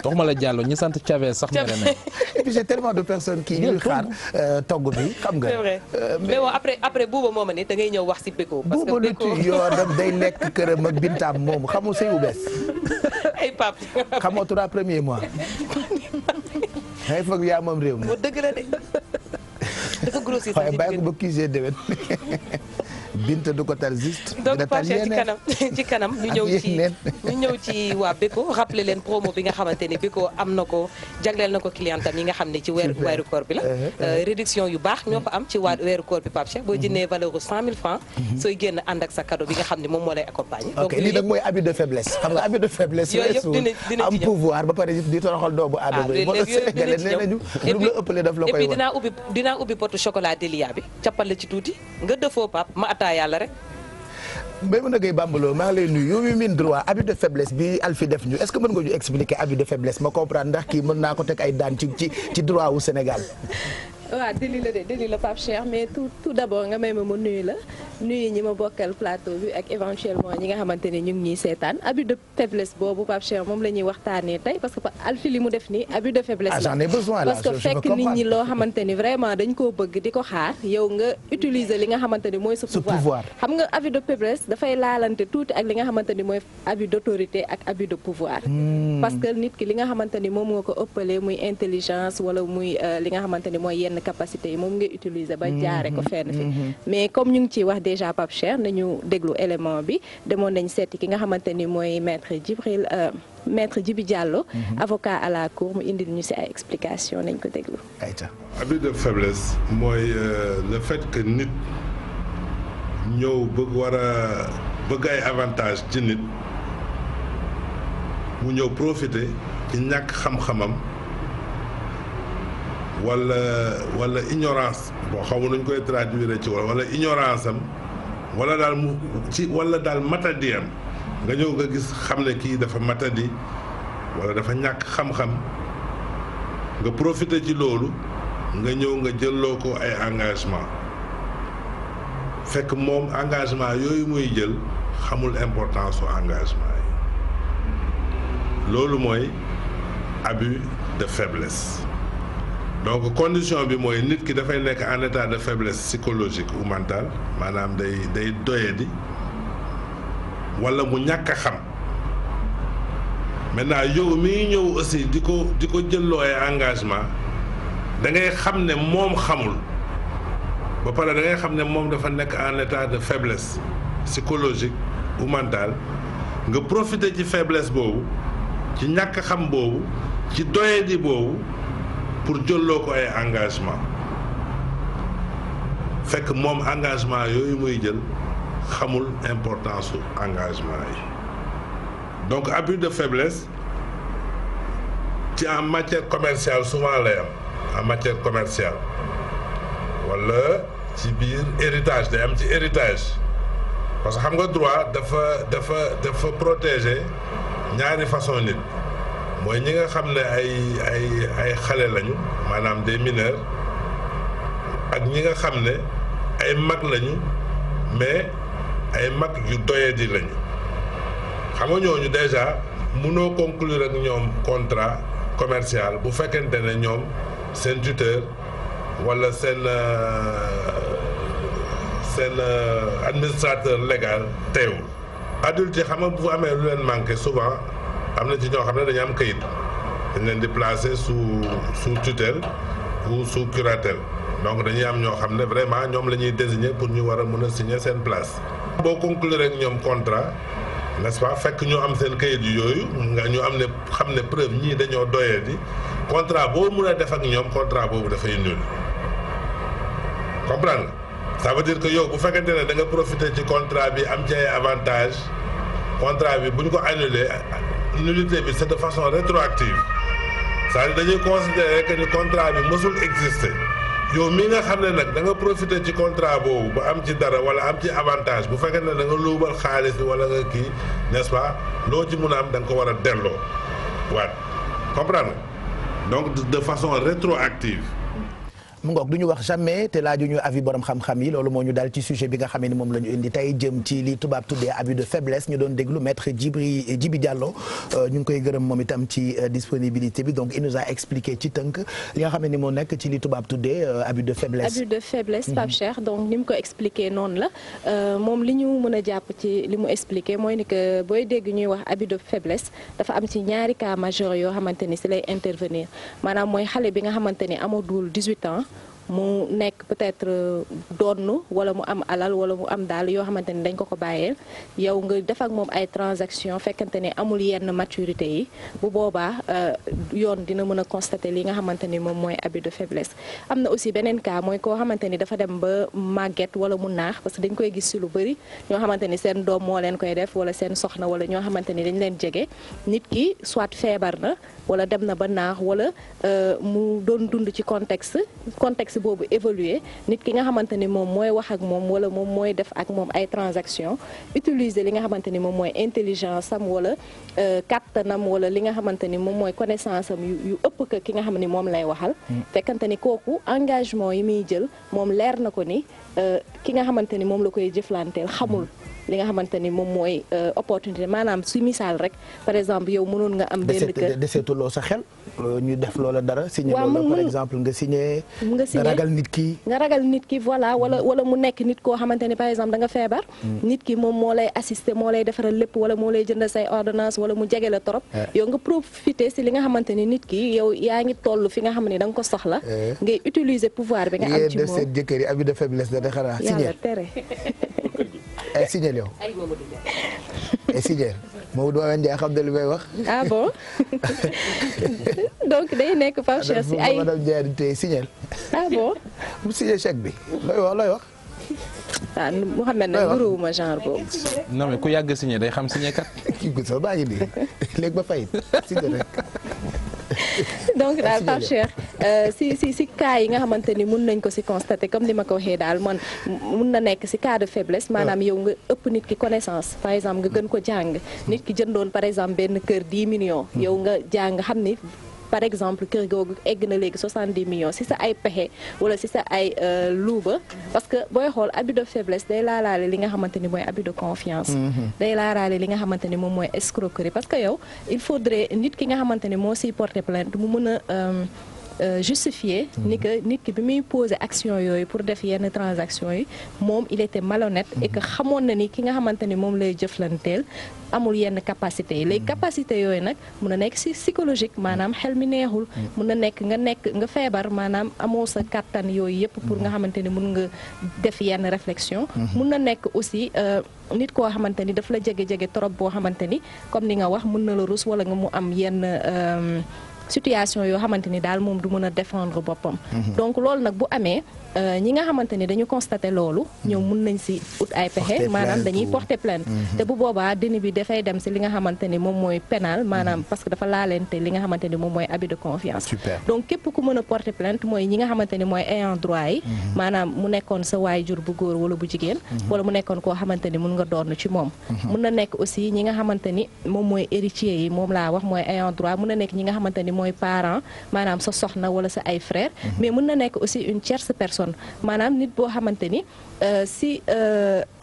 D: waxuma la Diallo ñi sant Chavez sax mere nañ
A: et puis j'ai tellement de personnes qui ñuy xaar togg bi xam nga
G: c'est vrai mais bon après buuba mooma ni da ngay ñëw wax si Beko parce que
A: buuba lu ci yoonam day lekk këram ak bintaam moom xamoo sëy bu bees
G: ay pap
A: xamoo 3 premiers mois ngay foog yaa moom réew mi
G: moo dëgg la de dafa grossir
A: waaye bàyyi ko ba kiisee déwén Binta du ko tal juste.
G: donc Pache ci kanam ñu ñëw ci waa Beko rappeler leen promo bi nga xamante ni Beko am na ko jagleel na ko clientam yi nga xam ne ci weeru koor bi la. réduction yu baax ñoo ko am ci weeru koor bi Pape Cheikh boo jëndee valeur u 100 000 francs sooy génn ànd ak sa cadeau bi nga xam ne moom moo lay accompagner.
A: donc lii nag mooy abus de faiblesse xam nga abus de faiblesse.
G: yooyu yëpp dina
A: am pouvoir ba pare di toroxal doomu aadama yi. moo tax Sénégalais nee nañu lu la ëppale daf la koy wax.
G: et puis dinaa ubbi potu chocolat Delia bi cappal la ci tuuti nga defoo Pape ma ataa yàlla rek.
A: mbéy mën a koy bambaloo maa ngi lay nuyu yow mi min droit abus de faiblesse bi Alfi def ñu est-ce que mën nga ñu expliquer abus de faiblesse ma comprendre ndax kii mën naa ko teg ay daan ci droit wu Sénégal.
H: waaw déli la Pape Cheikh mais tout d'abord nga may ma nuyu la nuyu ñi ma bokkal plateau bi ak éventuellement ñi nga xamante ne ñu ngi ñuy seetaan abus de faiblesse boobu Pape Cheikh moom la ñuy waxtaanee tey parce que Alfi li mu def nii abus de faiblesse la
A: j'en ai besoin là
H: parce que fekk nit ñi loo xamante ni vraiment dañ koo bëgg di ko xaar yow nga utiliser li nga xamante ni mooy sa pouvoir xam nga abus de faiblesse dafay laalante tuuti ak li nga xamante ni mooy abus d'autorité ak abus de pouvoir parce que nit ki li nga xamante ni moom nga ko ëppalee muy intelligence wala muy li nga xamante ni mooy yenn capacité yi moom ngay utiliser ba jaare ko fenn fi mais comme ñu ngi ciy wax déjà Pape Cheikh nañu déglu élément bi demoon nañ seeti ki nga xamante ni mooy maître Djibi Diallo avocat à la cour mu indil ñu ci ay explication nañ ko déglu.
I: abus de faiblesse mooy le fait que nit ñëw bëgg ay avantage ci nit mu ñëw profiter ci ñàkk xam-xamam wala ignorance boo xamu nañ koy traduire ci wala ignorance am wala daal matadiyam nga ñëw nga gis xam ne kii dafa matadi wala dafa ñàkk xam-xam nga profiter ci loolu nga ñëw nga jëlloo ko ay engagement fekk moom engagement yooyu muy jël xamul importance su engagement yi loolu mooy abus de faiblesse. donc condition bi mooy nit ki dafay nekk en état de faiblesse psychologique ou mentale maanaam day doyadi wala mu ñàkk a xam maintenant yow miy ñëw aussi di ko jëlloo ay engagement da ngay xam ne moom xamul ba pare da ngay xam ne moom dafa nekk en état de faiblesse psychologique ou mentale nga profiter ci faiblesse boobu ci ñàkk xam boobu ci doyadi boobu pour jëlloo ko ay engagement fekk moom engagement yooyu muy jël xamul importance su engagement yi donc abus de faiblesse ci en matière commerciale souvent lay am en matière commerciale wala ci biir héritage day am ci héritage parce que xam nga droit dafa protéger ñaari façon nit mooy ñi nga xam ne ay xale lañu maanaam des mineurs ak ñi nga xam ne ay mag lañu mais ay mag yu doyadi lañu xam nga ñooñu déjà mënoo conclure ak ñoom contrat commercial bu fekkente ne ñoom seen tuteur wala seen administrateur légal teewul. adulte yi xam nga bu amee lu leen manqué souvent. am na ci ñoo xam ne dañu am kayit dañ leen di placer sous tutelle ou sous curatelle donc dañuy am ñoo xam ne vraiment ñoom la ñuy désigner pour ñu war a mën a signer seen place. boo conclure ak ñoom contrat n'est-ce pas fekk ñu am seen kayit yooyu nga ñu am ne xam ne preuve ñii dañoo doyee di contrat boo mën a def ak ñoom contrat boobu dafay nul comprendre nga ça veut dire que yow bu fekkente ne da nga profiter ci contrat bi am ci ay avantage contrat bi bu ñu ko annulé nullité bi c'est de façon rétroactive c'est-à-dire dañuy considérer que ni contrat bi mësul exister yow mi nga xam ne nag da nga profiter ci contrat boobu ba am ci dara wala am ci avantage bu fekkee ne da nga luubal xaalis bi wala nga kii n'est-ce pas loo ci mun a am da nga ko war a delloo waat comprendre donc de façon rétroactive.
A: mu ngoog du ñu wax jamais te laaju ñu avis borom xam-xam yi loolu moo ñu dal ci sujet bi nga xam ne moom la ñu indi tey jëm ci li tubaab tuddee abus de faiblesse ñu doon déglu maître Djibi Diallo ñu ngi koy gërëm moom itam ci disponibilité bi donc il nous a expliqué ci tënk li nga xam ne moo nekk ci li tubaab tuddee abus de faiblesse.
H: abus de faiblesse Pape Cheikh donc ni mu ko expliqué noonu la moom li ñu mën a jàpp ci li mu expliqué mooy ni que booy dégg ñuy wax abus de faiblesse dafa am ci ñaari cas majeur yoo xamante ni si lay intervenir maanaam mooy xale bi nga xamante ni amadul 18 ans. mu nekk peut-être donn wala mu am alal wala mu am daal yoo xamante ni dañ ko bàyyeel yow nga def ak moom ay transaction fekkante ne amul yenn maturité yi bu boobaa yoon dina mën a constater li nga xamante ni moom mooy abus de faiblesse. am na aussi beneen cas mooy koo xamante ni dafa dem ba màgget wala mu naax parce que dañ koy gis ci lu bari ñoo xamante ni seen doom moo leen koy def wala seen soxna wala ñoo xamante ni dañ leen jege nit ki soit feebar na wala dem na ba naax wala mu doon dund ci contexte boobu évoluer nit ki nga xamante ni moom mooy wax ak moom wala moom mooy def ak moom ay transaction utiliser li nga xamante ni moom mooy intelligence am wala kàttanam wala li nga xamante ni moom mooy connaissance am yu ëpp que ki nga xam ni moom lay waxal fekkante ni kooku engagement yi muy jël moom leer na ko ni ki nga xamante ni moom la koy jëflanteel xamul li nga xamante ni moom mooy opportunité maanaam su misaal rek par exemple yow mënoon nga am benn kër
A: deseetuloo sa xel ñu def loola dara signé loola par exemple nga signé nga ragal nit ki voilà wala mu nekk nit koo xamante ni par exemple da nga feebar nit ki moom moo lay assister moo lay defaral lépp wala moo lay jënd say ordonnance wala mu jege la trop yow nga profiter si li nga xamante ni nit ki yow yaa ngi toll fi nga xam ne da nga ko soxla ngay utiliser pouvoir bi nga am ci moom seen jëkkër yi abus de faiblesse da xanaa signé tere signé yow signé Maodo Ndiaye xam ne li may wax.
H: ah bon donc day nekk Pape Cheikh si ay
A: madame Ndiaye di tey signé.
H: ah bon.
A: mu signé chèque bi looy wax.
H: ah Mouhamed nag nuruwuma genre boobu.
D: non mais ku yàgg signé day xam signé kat.
A: kii gu sax baa ngi nii léegi ba fay signé rek.
H: donc daal Pape Cheikh si cas yi nga xamante ni mun nañ ko si constater comme ni ma ko waxee daal man mun na nekk si cas de faiblesse maanaam yow nga ëpp nit ki connaissance par exemple nga gën ko jàng nit ki jëndoon par exemple benn kër 10 millions yow nga jàng xam ni par exemple kër googu egg na léegi 70 millions si sa ay pexe wala si sa ay luuba parce que booy xool abus de faiblesse day laalaale li nga xamante ni mooy abus de confiance day laalaale li nga xamante ni moom mooy escroquerie parce que yow il faudrait nit ki nga xamante ni moo siy porter plainte mu mën a justifier ni que nit ki bi muy poser action yooyu pour def yenn transaction yi moom il était malhonnête et que xamoon na ni ki nga xamante ni moom lay jëflanteel amul yenn capacité yi léegi capacité yooyu nag mun na nekk ci psychologique maanaam xel mi neexul mun na nekk nga feebar maanaam amoo sa kàttan yooyu yëpp pour nga xamante ni mun nga def yenn réflexion mun na nekk aussi nit koo xamante ni daf la jege-jege trop boo xamante ni comme ni nga wax mun na la rus wala nga mu am yenn situation yoo xamante ni daal moom du mën a défendre boppam donc loolu nag bu amee ñi nga xamante ni dañu constater loolu ñoom mun nañ si ut ay pexe maanaam dañuy porter plainte te bu boobaa déni bi dafay dem si li nga xamante ni moom mooy pénal maanaam parce que dafa laalente li nga xamante ni moom mooy abus de confiance donc képp ku mën a porter plainte mooy ñi nga xamante ni mooy ayant droit yi maanaam mu nekkoon sa waajur bu góor wala bu jigéen wala mu nekkoon koo xamante ni mun nga doon ci moom mun na nekk aussi ñi nga xamante ni moom mooy héritier yi moom laa wax mooy ayant droit mun na nekk ñi nga xamante ni mooy parent maanaam sa soxna wala sa ay frère mais mun na nekk aussi une tierce personne maanaam nit boo xamante ni si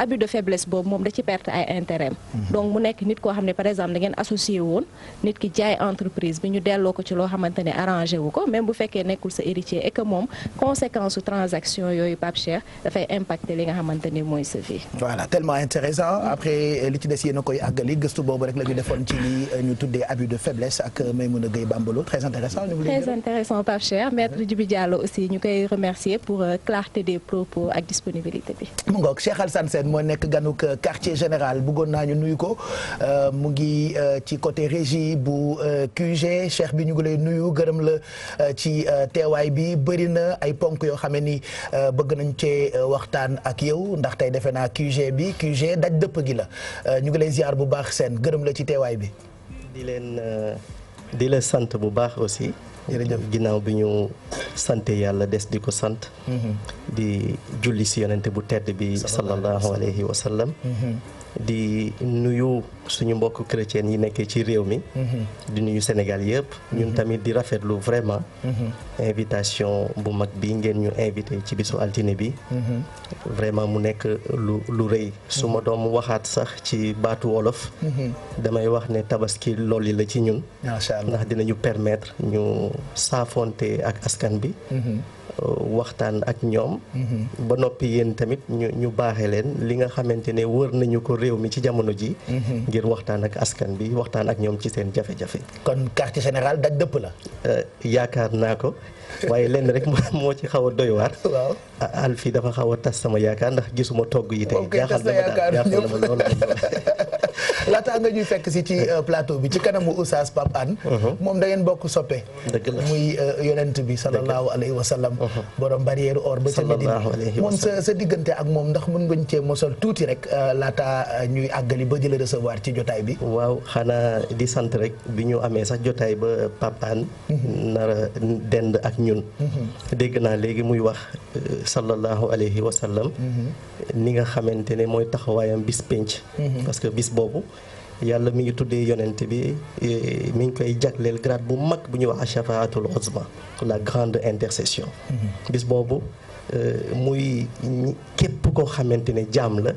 H: abus de faiblesse boobu moom da ci perte ay intérêt donc mu nekk nit koo xam ne par exemple da ngeen associé woon nit ki jaay entreprise bi ñu delloo ko ci loo xamante ne arrangé wu ko même bu fekkee nekkul sa héritier et que moom conséquence su transaction yooyu Pape Cheikh dafay impacter li nga xamante ni mooy sa vie.
A: voilà tellement intéressant après li ci des yéen a koy àggali gëstu boobu rek la ñu defoon ci li ñu tuddee abus de faiblesse ak Maymouna Gueye Bambalo très intéressant.
H: Très intéressant Pape Cheikh. Maître Djibi Diallo aussi ñu koy remercier pour clarté des propos ak disponibilité bi.
A: mu ngoog Cheikh Alassane Sène moo nekk ganuk quartier général bëggoon naa ñu nuyu ko mu ngi ci côté régie bu QG Cheikh bi ñu ngi lay nuyu gërëm la ci teewaay bi bëri na ay ponk yoo xam ne ni bëgg nañ cee waxtaan ak yow ndax tey defe naa QG bi QG daj dëpp gi la ñu ngi lay ziar bu baax seen gërëm la ci teewaay bi.
J: di la sant bu baax aussi. jërëjëf ginnaaw bi ñu sant yàlla des di ko sant. di julli si yonente bu tedd bi sallallahu alayhi wa sallam. di nuyu suñu mbokk chrétien yi nekkee ci réew mi. di nuyu Sénégal yëpp. ñun tamit di rafetlu vraiment. invitation bu mag bi ngeen ñu invité ci bisu altine bi. vraiment mu nekk lu rëy. su ma doom waxaat sax ci baatu wolof. damay wax ne tabaski loolu la ci ñun.
A: macha allah
J: ndax dinañu permettre ñu saafonte ak askan bi. waxtaan ak ñoom. ba noppi yéen tamit ñu baaxee leen li nga xamante ne wër nañu ko réew mi ci jamono ji. ngir waxtaan ak askan bi waxtaan ak ñoom ci seen jafe-jafe.
A: kon quartier général daj dëpp la.
J: yaakaar naa ko waaye lenn rek moo ci xaw a doy waar.
A: waaw
J: Alfi dafa xaw a tas sama yaakaar ndax gisuma togg yi tey.
A: jaaxal na ma lool. laataa nga ñuy fekk si ci plateau bi ci kanamu Oustaz Pape Hann. moom da ngeen bokk soppe.
J: dëgg la
A: muy yonent bi sallallahu alayhi wa sallam. borom barrière or ba ca Medina moom sa diggante ak moom ndax mën nga ñu cee mosal tuuti rek laataa ñuy àggali ba di la recevoir ci jotaay bi.
J: waaw xanaa di sant rek bi ñu amee sax jotaay ba Pape Hann nara dend ak ñun. dégg naa léegi muy wax sallallahu alayhi wa sallam. ni nga xamante ne mooy taxawaayam bis penc. parce que bis boobu. yàlla mi ngi tuddee yonent bi mi ngi koy jagleel grade bu mag bu ñuy wax ashafaatul uzma la grande intercession. bis boobu muy képp koo xamante ne jaam la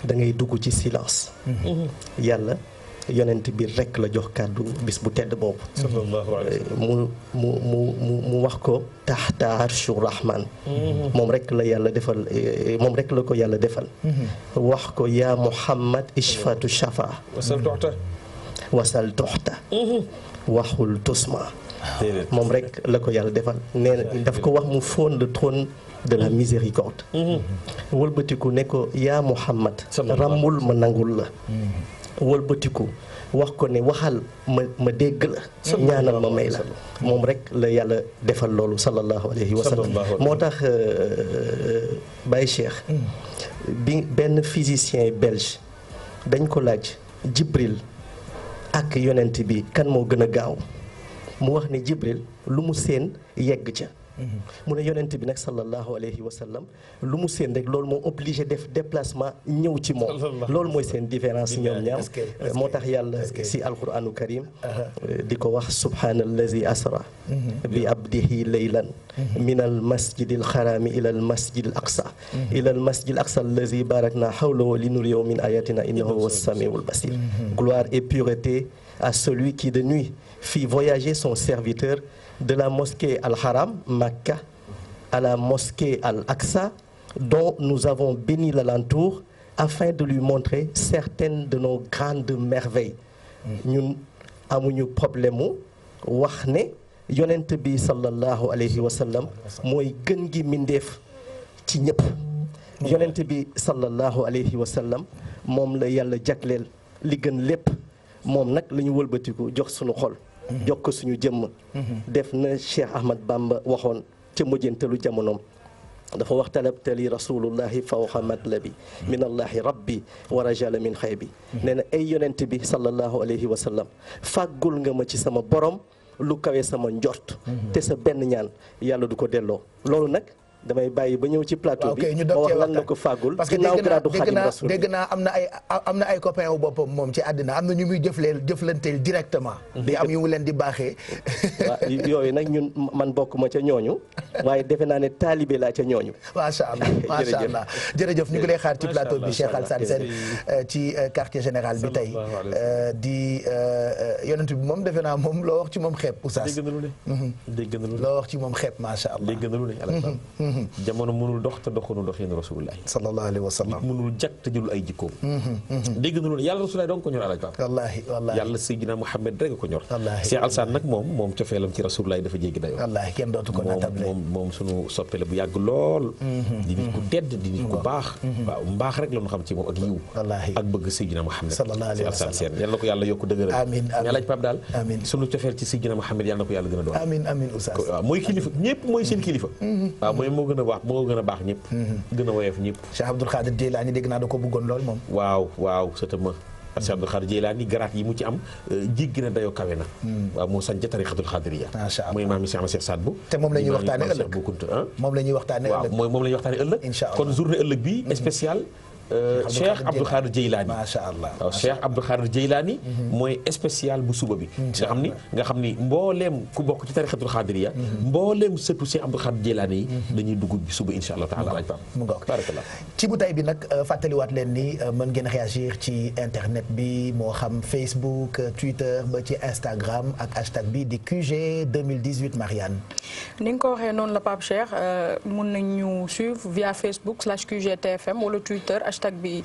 J: da ngay dugg ci silence. yàlla yonent bi rekk la jox kàddu bis bu tedd boobu. mu wax ko taxta arshu rahman. moom rekk la yàlla defal moom rekk la ko yàlla defal. wax ko yaa Muhammad ishfatu shafa. wasal toxta. waxul tusma. moom rekk la ko yàlla defal nee na daf ko wax mu fóon le trône de la miséricorde. wëlbatiku ne ko yaa Muhammad. ràmmul ma nangul la. wëlbatiku wax ko ne waxal ma dégg la ñaanal ma may la moom rek la yàlla defal loolu sallallahu alayhi wa sallam moo tax Baye Cheikh bi benn physicien belge dañ ko laaj Jibril ak yonent bi kan moo gën a gaaw mu wax ne Jibril lu mu seen yegg ca mu ne yonent bi nag sallallahu alayhi wa sallam lu mu seen rek loolu moo obligé def déplacement ñëw ci moom loolu mooy seen différence ñoom ñaar moo tax yàlla si alquranu karim di ko wax subhaanallazi asra bi abdihi laylan min al masjidi al xaraami ila al masjidi al aqsa ila al masjidi al aqsa allazi barakna hawlahu li nuriyahu min ayatina innahu huwa as-samiul basir gloire et pureté à celui qui de nuit fit voyager son serviteur de la mosquée Al-Haram, Makka, à la mosquée Al-Aqsa, dont nous avons béni l'alentour afin de lui montrer certaines de nos grandes merveilles. ñun amuñu problème mu wax ne yonent bi sallallahu alayhi wa sallam mooy gën gi mindeef ci ñëpp. yonent bi sallallahu alayhi wa sallam moom la yàlla jagleel li gën lépp moom nag la ñu wëlbatiku jox suñu xol. jox ko suñu jëmm. def na Cheikh Ahmad Bamba waxoon ca mujjantalu jamonoom dafa wax talabtali rasulullahi fawqa matlabi min allahi rabbi wa rajala min xaybi nee na ay yonent bi sallallahu alayhi wa sallam fàggul nga ma ci sama borom lu kawe sama njort te sa benn ñaan yàlla du ko delloo loolu nag damay bàyyi ba ñëw ci plateau bi ma wax lan la ko fàggul
A: parce que dégg naa am na ay copain wu boppam moom ci àddina am na ñu muy jëflanteel directement di am yu mu leen di baaxee
J: waaw yooyu nag ñun man bokk ma ca ñooñu waaye defe naa ne taalibe laa ca ñooñu
A: macha allah jërëjëf ñu ngi lay xaar ci plateau bi Cheikh Alassane Sène ci quartier général bi tey di yonent bi moom defe naa moom loo wax ci moom xeeb oustaz
C: dégg na lu
A: loo wax ci moom xeeb macha allah
C: jamono mënul dox te doxunu doxinu rasulullah
A: sallallahu alayhi wa sallam
C: mënul jag te jëlul ay jikkoom dégg na loolu yàlla rasulullah donc ko ñor alaaj Pape
A: wallaahi wallaahi
C: yàlla Seydina Muhammad rek ko ñor
A: wallaahi
C: Cheikh Alsane nag moom cofeelam ci rasulullah dafa jéggi dayoo
A: wallaahi kenn dootu ko natable
C: moom sunu soppele bu yàgg lool di nit ku tedd di nit ku baax waaw mbaax rek la ñu xam ci moom ak yiw
A: wallaahi
C: ak bëgg Seydina Muhammad
A: sallallahu alayhi wa sallam
C: seen yàlla na ko yàlla yokk dëgëral
A: amiin
C: alaaj Pape daal sunu cofeel ci Seydina Muhammad yàlla na ko yàlla gën a doon
A: amiin oustaz
C: waaw mooy kilifa ñëpp mooy seen kilifa waaw mooy moo gën a baax ñëpp gën a woyof ñëpp
A: Cheikh Abdoul Khadir Jeylaani dégg naa da ko bëggoon lool moom
C: waaw certainement parce que Abdoul Khadir Jeylaani garaat yi mu ci am jéggi na dayoo kawe na waaw moo sañ ca tariqatul xaadiriya mooy maam Cheikh Ahmad Saad Bou te moom la ñuy waxtaane ëllëg
A: moom la ñuy waxtaane ëllëg
C: waaw moom la ñuy waxtaane ëllëg kon journée ëllëg bi spécial Cheikh Abdoul Khadir Jeylaani
A: macha allah
C: waaw Cheikh Abdoul Khadir Jeylaani mooy spécial bu suba bi nga xam ni mbooleem ku bokk ci tarixatul xaadiriya mbooleem sëtu Cheikh Abdoul Khadir Jeylaani yi dañuy dugg bi suba insha allah taala laaj Pape
A: mu ngoog barakallah ci bu tay bi nag fàttaliwaat leen ni mën ngeen réagir ci internet bi moo xam Facebook Twitter ba ci Instagram ak hashtag bi di QG 2018 Marianne
B: ni nga ko waxee noonu la Pape Cheikh mun nañu suivre via Facebook /QGTFM wala Twitter hashtag bi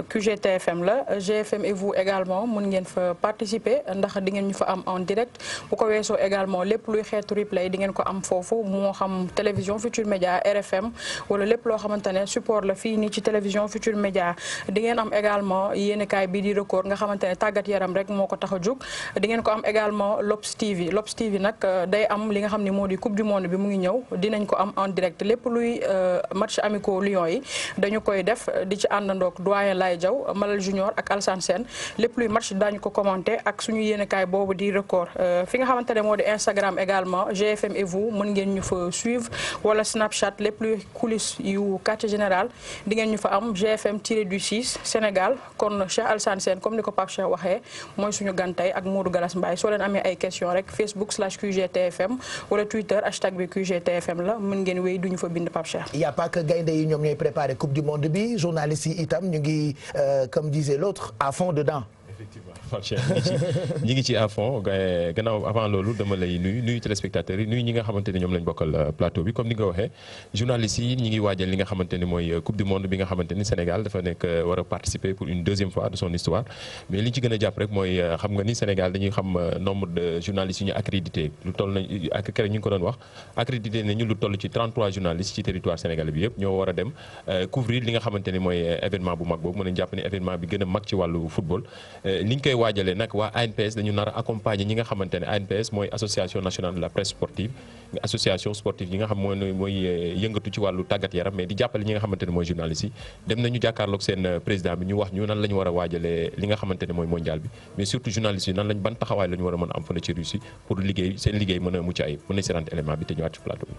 B: QGTFM la GFM et vous également mun ngeen fa participer ndax di ngeen ñu fa am en direct bu ko weesoo également lépp luy xeetu replay di ngeen ko am foofu moo xam télévision Futur Média RFM wala lépp loo xamante ne support la fii nii ci télévision Futur Média di ngeen am également yéenekaay bii di record nga xamante ne tàggat yaram rek moo ko tax a jóg di ngeen ko am également L'Obs TV nag day am li nga xam ne moo di coupe du monde bi mu ngi ñëw dinañ ko am en direct lépp luy match amicaux Lions yi dañu koy def di ci àndandoog doyen Laye Diaw Malal Junior ak Alsane Sène lépp luy match daañu ko commenter ak suñu yéenekaay boobu di record fi nga xamante ne moo di Instagram également GFM et vous mën ngeen ñu fa suivre wala Snapchat lépp luy coulisses yu quartier général di ngeen ñu fa am GFM-du-6 Sénégal kon Cheikh Alsane Sène comme ni ko Pape Cheikh waxee mooy suñu gantay ak Modou Galas Mbaye soo leen amee ay question rek Facebook /QGTFM wala Twitter hashtag bi QGTFM la mën ngeen wéy duñu fa bind Pape Cheikh.
A: y a pas que gaynde yi ñoom ñooy préparer coupe du monde bi journalistes yi itam ñu ngi comme disait l'autre à fond dedans.
K: effectivement Pape Cheikh ñi ngi ci à fond gannaaw avant loolu dama lay nuyu téléspectateurs yi nuyu ñi nga xamante ne ñoom lañ bokkal plateau bi comme ni nga waxee journalistes yi ñi ngi waajal li nga xamante ne mooy coupe du monde bi nga xamante ni Sénégal dafa nekk war a participer pour une deuxième fois de son histoire mais li ci gën a jàpp rek mooy xam nga ni Sénégal dañuy xam nombre de journalistes yu ñu accrédité lu toll na ak keroog ñu ngi ko doon wax accrédité nañu lu toll ci 33 journalistes ci territoire sénégalais bi yëpp ñoo war a dem couvrir li nga xamante ni mooy événement bu mag boobu mën nañu jàpp ne événement bi gën a mag ci wàllu football li ñu koy waajalee nag waa ANPS dañu nar a accompagner ñi nga xamante ne ANPS mooy association nationale de la presse sportive association sportive yi nga xam mooy yëngatu ci wàllu tàggat yaram mais di jàppale ñi nga xamante ne mooy journalistes yi dem nañu jàkkaarloog seen président bi ñu wax ñu nan la ñu war a waajalee li nga xamante ne mooy mondial bi mais surtout journalistes yi nan lañ ban taxawaay la ñu war a mën a am fële ci Russie pour liggéey seen liggéey mën a mucc ayib mën na seetaan élément bi te ñëwaat ci plateau bi.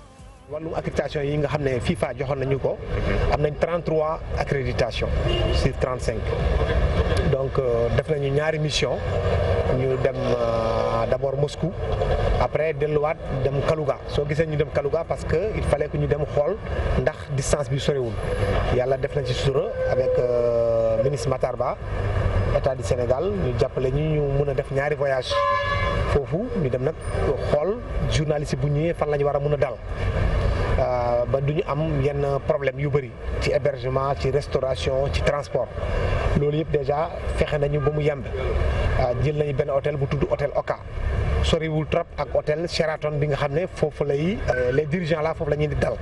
L: wàllum accréditation yi nga xam ne FIFA joxoon nañu ko am nañ 33 accréditation sur 35 donc def nañu ñaari mission ñu dem d'abord Moscou après delluwaat dem Kalouga soo gisee ñu dem Kalouga parce que il fallait que ñu dem xool ndax distance bi soriwul yàlla def nañ ci sutura avec ministre Matar Ba état du Sénégal ñu jàppale ñu mën a def ñaari voyage foofu ñu dem nag xool journaliste bu ñëwee fan la ñu war a mën a dal ba du ñu am yenn problème yu bëri ci hébergement ci restauration ci transport loolu yëpp déjà fexe nañu ba mu yemb jël nañu benn hôtel bu tudd hôtel Oka soriwul trop ak hôtel Sheraton bi nga xam ne foofu lay les dirigeants là foofu la ñuy di dal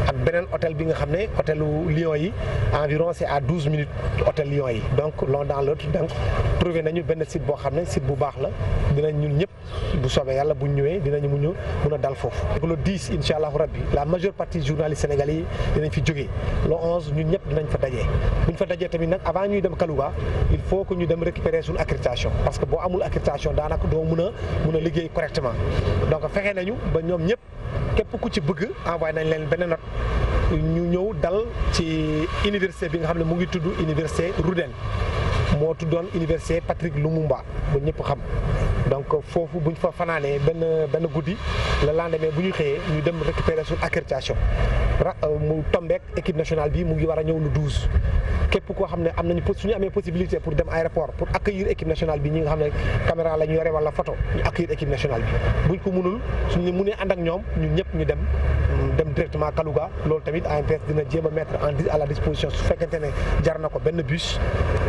L: ak beneen hôtel bi nga xam ne hôtelu Lyon yi environ c'est à 12 minutes hôtel Lyon yi donc l'un dans l'autre donc trouvé nañu benn site boo xam ne site bu baax la dinañ ñun ñëpp bu soobee yàlla bu ñëwee dinañu mun a dal foofu. le 10 incha allahu rabbi la majeure partie journalistes sénégalais yi dinañ fi jógee le 11 ñun ñëpp dinañ fa dajee buñ fa dajee tamit nag avant ñuy dem Kalouga il faut que ñu dem récupérer suñu accréditation parce que boo amul accréditation daanaka doo mun a liggéey correctement donc fexe nañu ba ñoom ñëpp képp ku ci bëgg envoyé nañ leen benn note ñu ñëw dal ci université bi nga xam ne mu ngi tudd université Rouden moo tuddoon université Patrick Lumumba ba ñëpp xam donc foofu buñ fa fanaanee benn guddi le lendemain bu ñu xëyee ñu dem récupérer suñu accréditation mu tombeek équipe nationale bi mu ngi war a ñëw le 12 képp koo xam ne am nañu suñu amee possibilité pour dem aéroport pour accueillir équipe nationale bi ñi nga xam ne caméra la ñu yore wala photo ñu accueillir équipe nationale bi buñ ko mënul suñu mënee ànd ak ñoom ñun ñëpp ñu dem dem directement Kalouga loolu tamit ANPS dina jéem a mettre à la disposition su fekkente ne jar na ko benn bus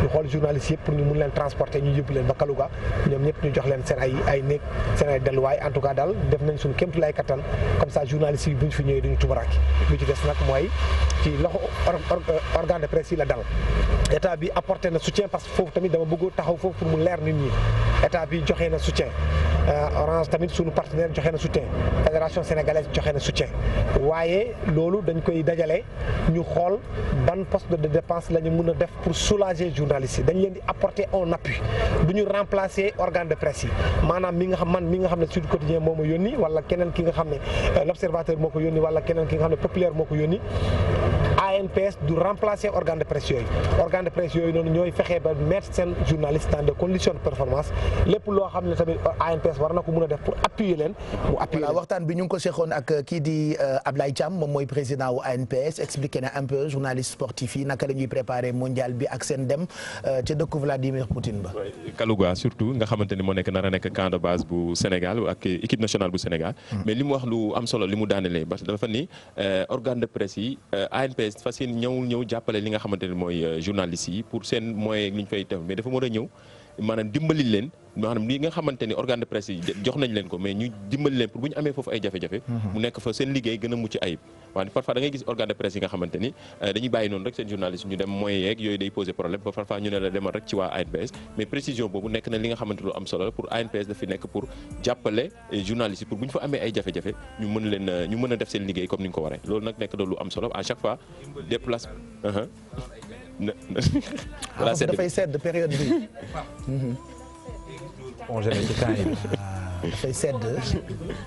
L: ñu xool journalistes yëpp pour ñu mun leen transporter ñu yóbbu leen ba Kalouga ñoom ñëpp ñu jox leen seen ay néeg seen ay delluwaay en tout cas daal def nañ suñu kéemtu lay kattan comme ça journalistes yi bu ñu fi ñëwee duñu tubaraaki lu ci des nag mooy ci loxo organe de presse yi la dal état bi apporté na soutien parce que foofu tamit dama bëgg taxaw foofu pour mu leer nit ñi état bi joxe na soutien Orange tamit suñu partenaire joxe na soutien fédération sénégalaise joxe na soutien waaye loolu dañ koy dajale ñu xool ban poste de dépense la ñu mën a def pour soulager journalistes yi dañ leen di apporter un appui du ñu remplacer organe de presse yi maanaam mi nga xam ne Sud Quotidien moo ma yónni wala keneen ki nga xam ne l'Observateur moo ko yónni wala keneen ki nga xam ne Populaire moo ko yónni ANPS du remplacer organe de presse yooyu noonu ñooy fexe ba mettre seen journaliste dans des conditions de performance lépp loo xam ne tamit ANPS war na ko mën a def pour appuyer leen mu appuyer leen.
A: waxtaan bi ñu ngi ko seexoon ak kii di Ablaye Thiam moom mooy président wu ANPS expliqué na un peu journaliste sportif yi naka la ñuy préparer mondial bi ak seen dem ca dëkku Vladimir Poutine ba.
K: Kalouga surtout nga xamante ni moo nekk nar a nekk camp de base bu Sénégal ak équipe nationale bu Sénégal. mais li mu wax lu am solo li mu daanelee parce que dafa ni organe de presse yi ANPS fas yéene ñëw jàppale li nga xamante ni mooy journalistes yi pour seen moyen li ñu fay def mais dafa mën a ñëw maanaam dimbali leen maanaam li nga xamante ni organe de presse yi jox nañ leen ko mais ñu dimbali leen pour bu ñu amee foofu ay jafe-jafe mu nekk fa seen liggéey gën a mucc ayib waaye parfois da ngay gis organe de presse yi nga xamante ni dañuy bàyyi noonu rek seen journaliste ñu dem moyen yeeg yooyu day poser problème ba parfois ñu ne la demal rek ci waa ANPS mais précision boobu nekk na li nga xamante lu am solo la pour ANPS dafi nekk pour jàppale journalistes yi pour bu ñu fa amee ay jafe-jafe ñu mën a def seen liggéey comme ni ñu ko waree loolu nag nekk na lu am solo à chaque fois déplace
A: voilà dafay sedd période bi. dafay sedd.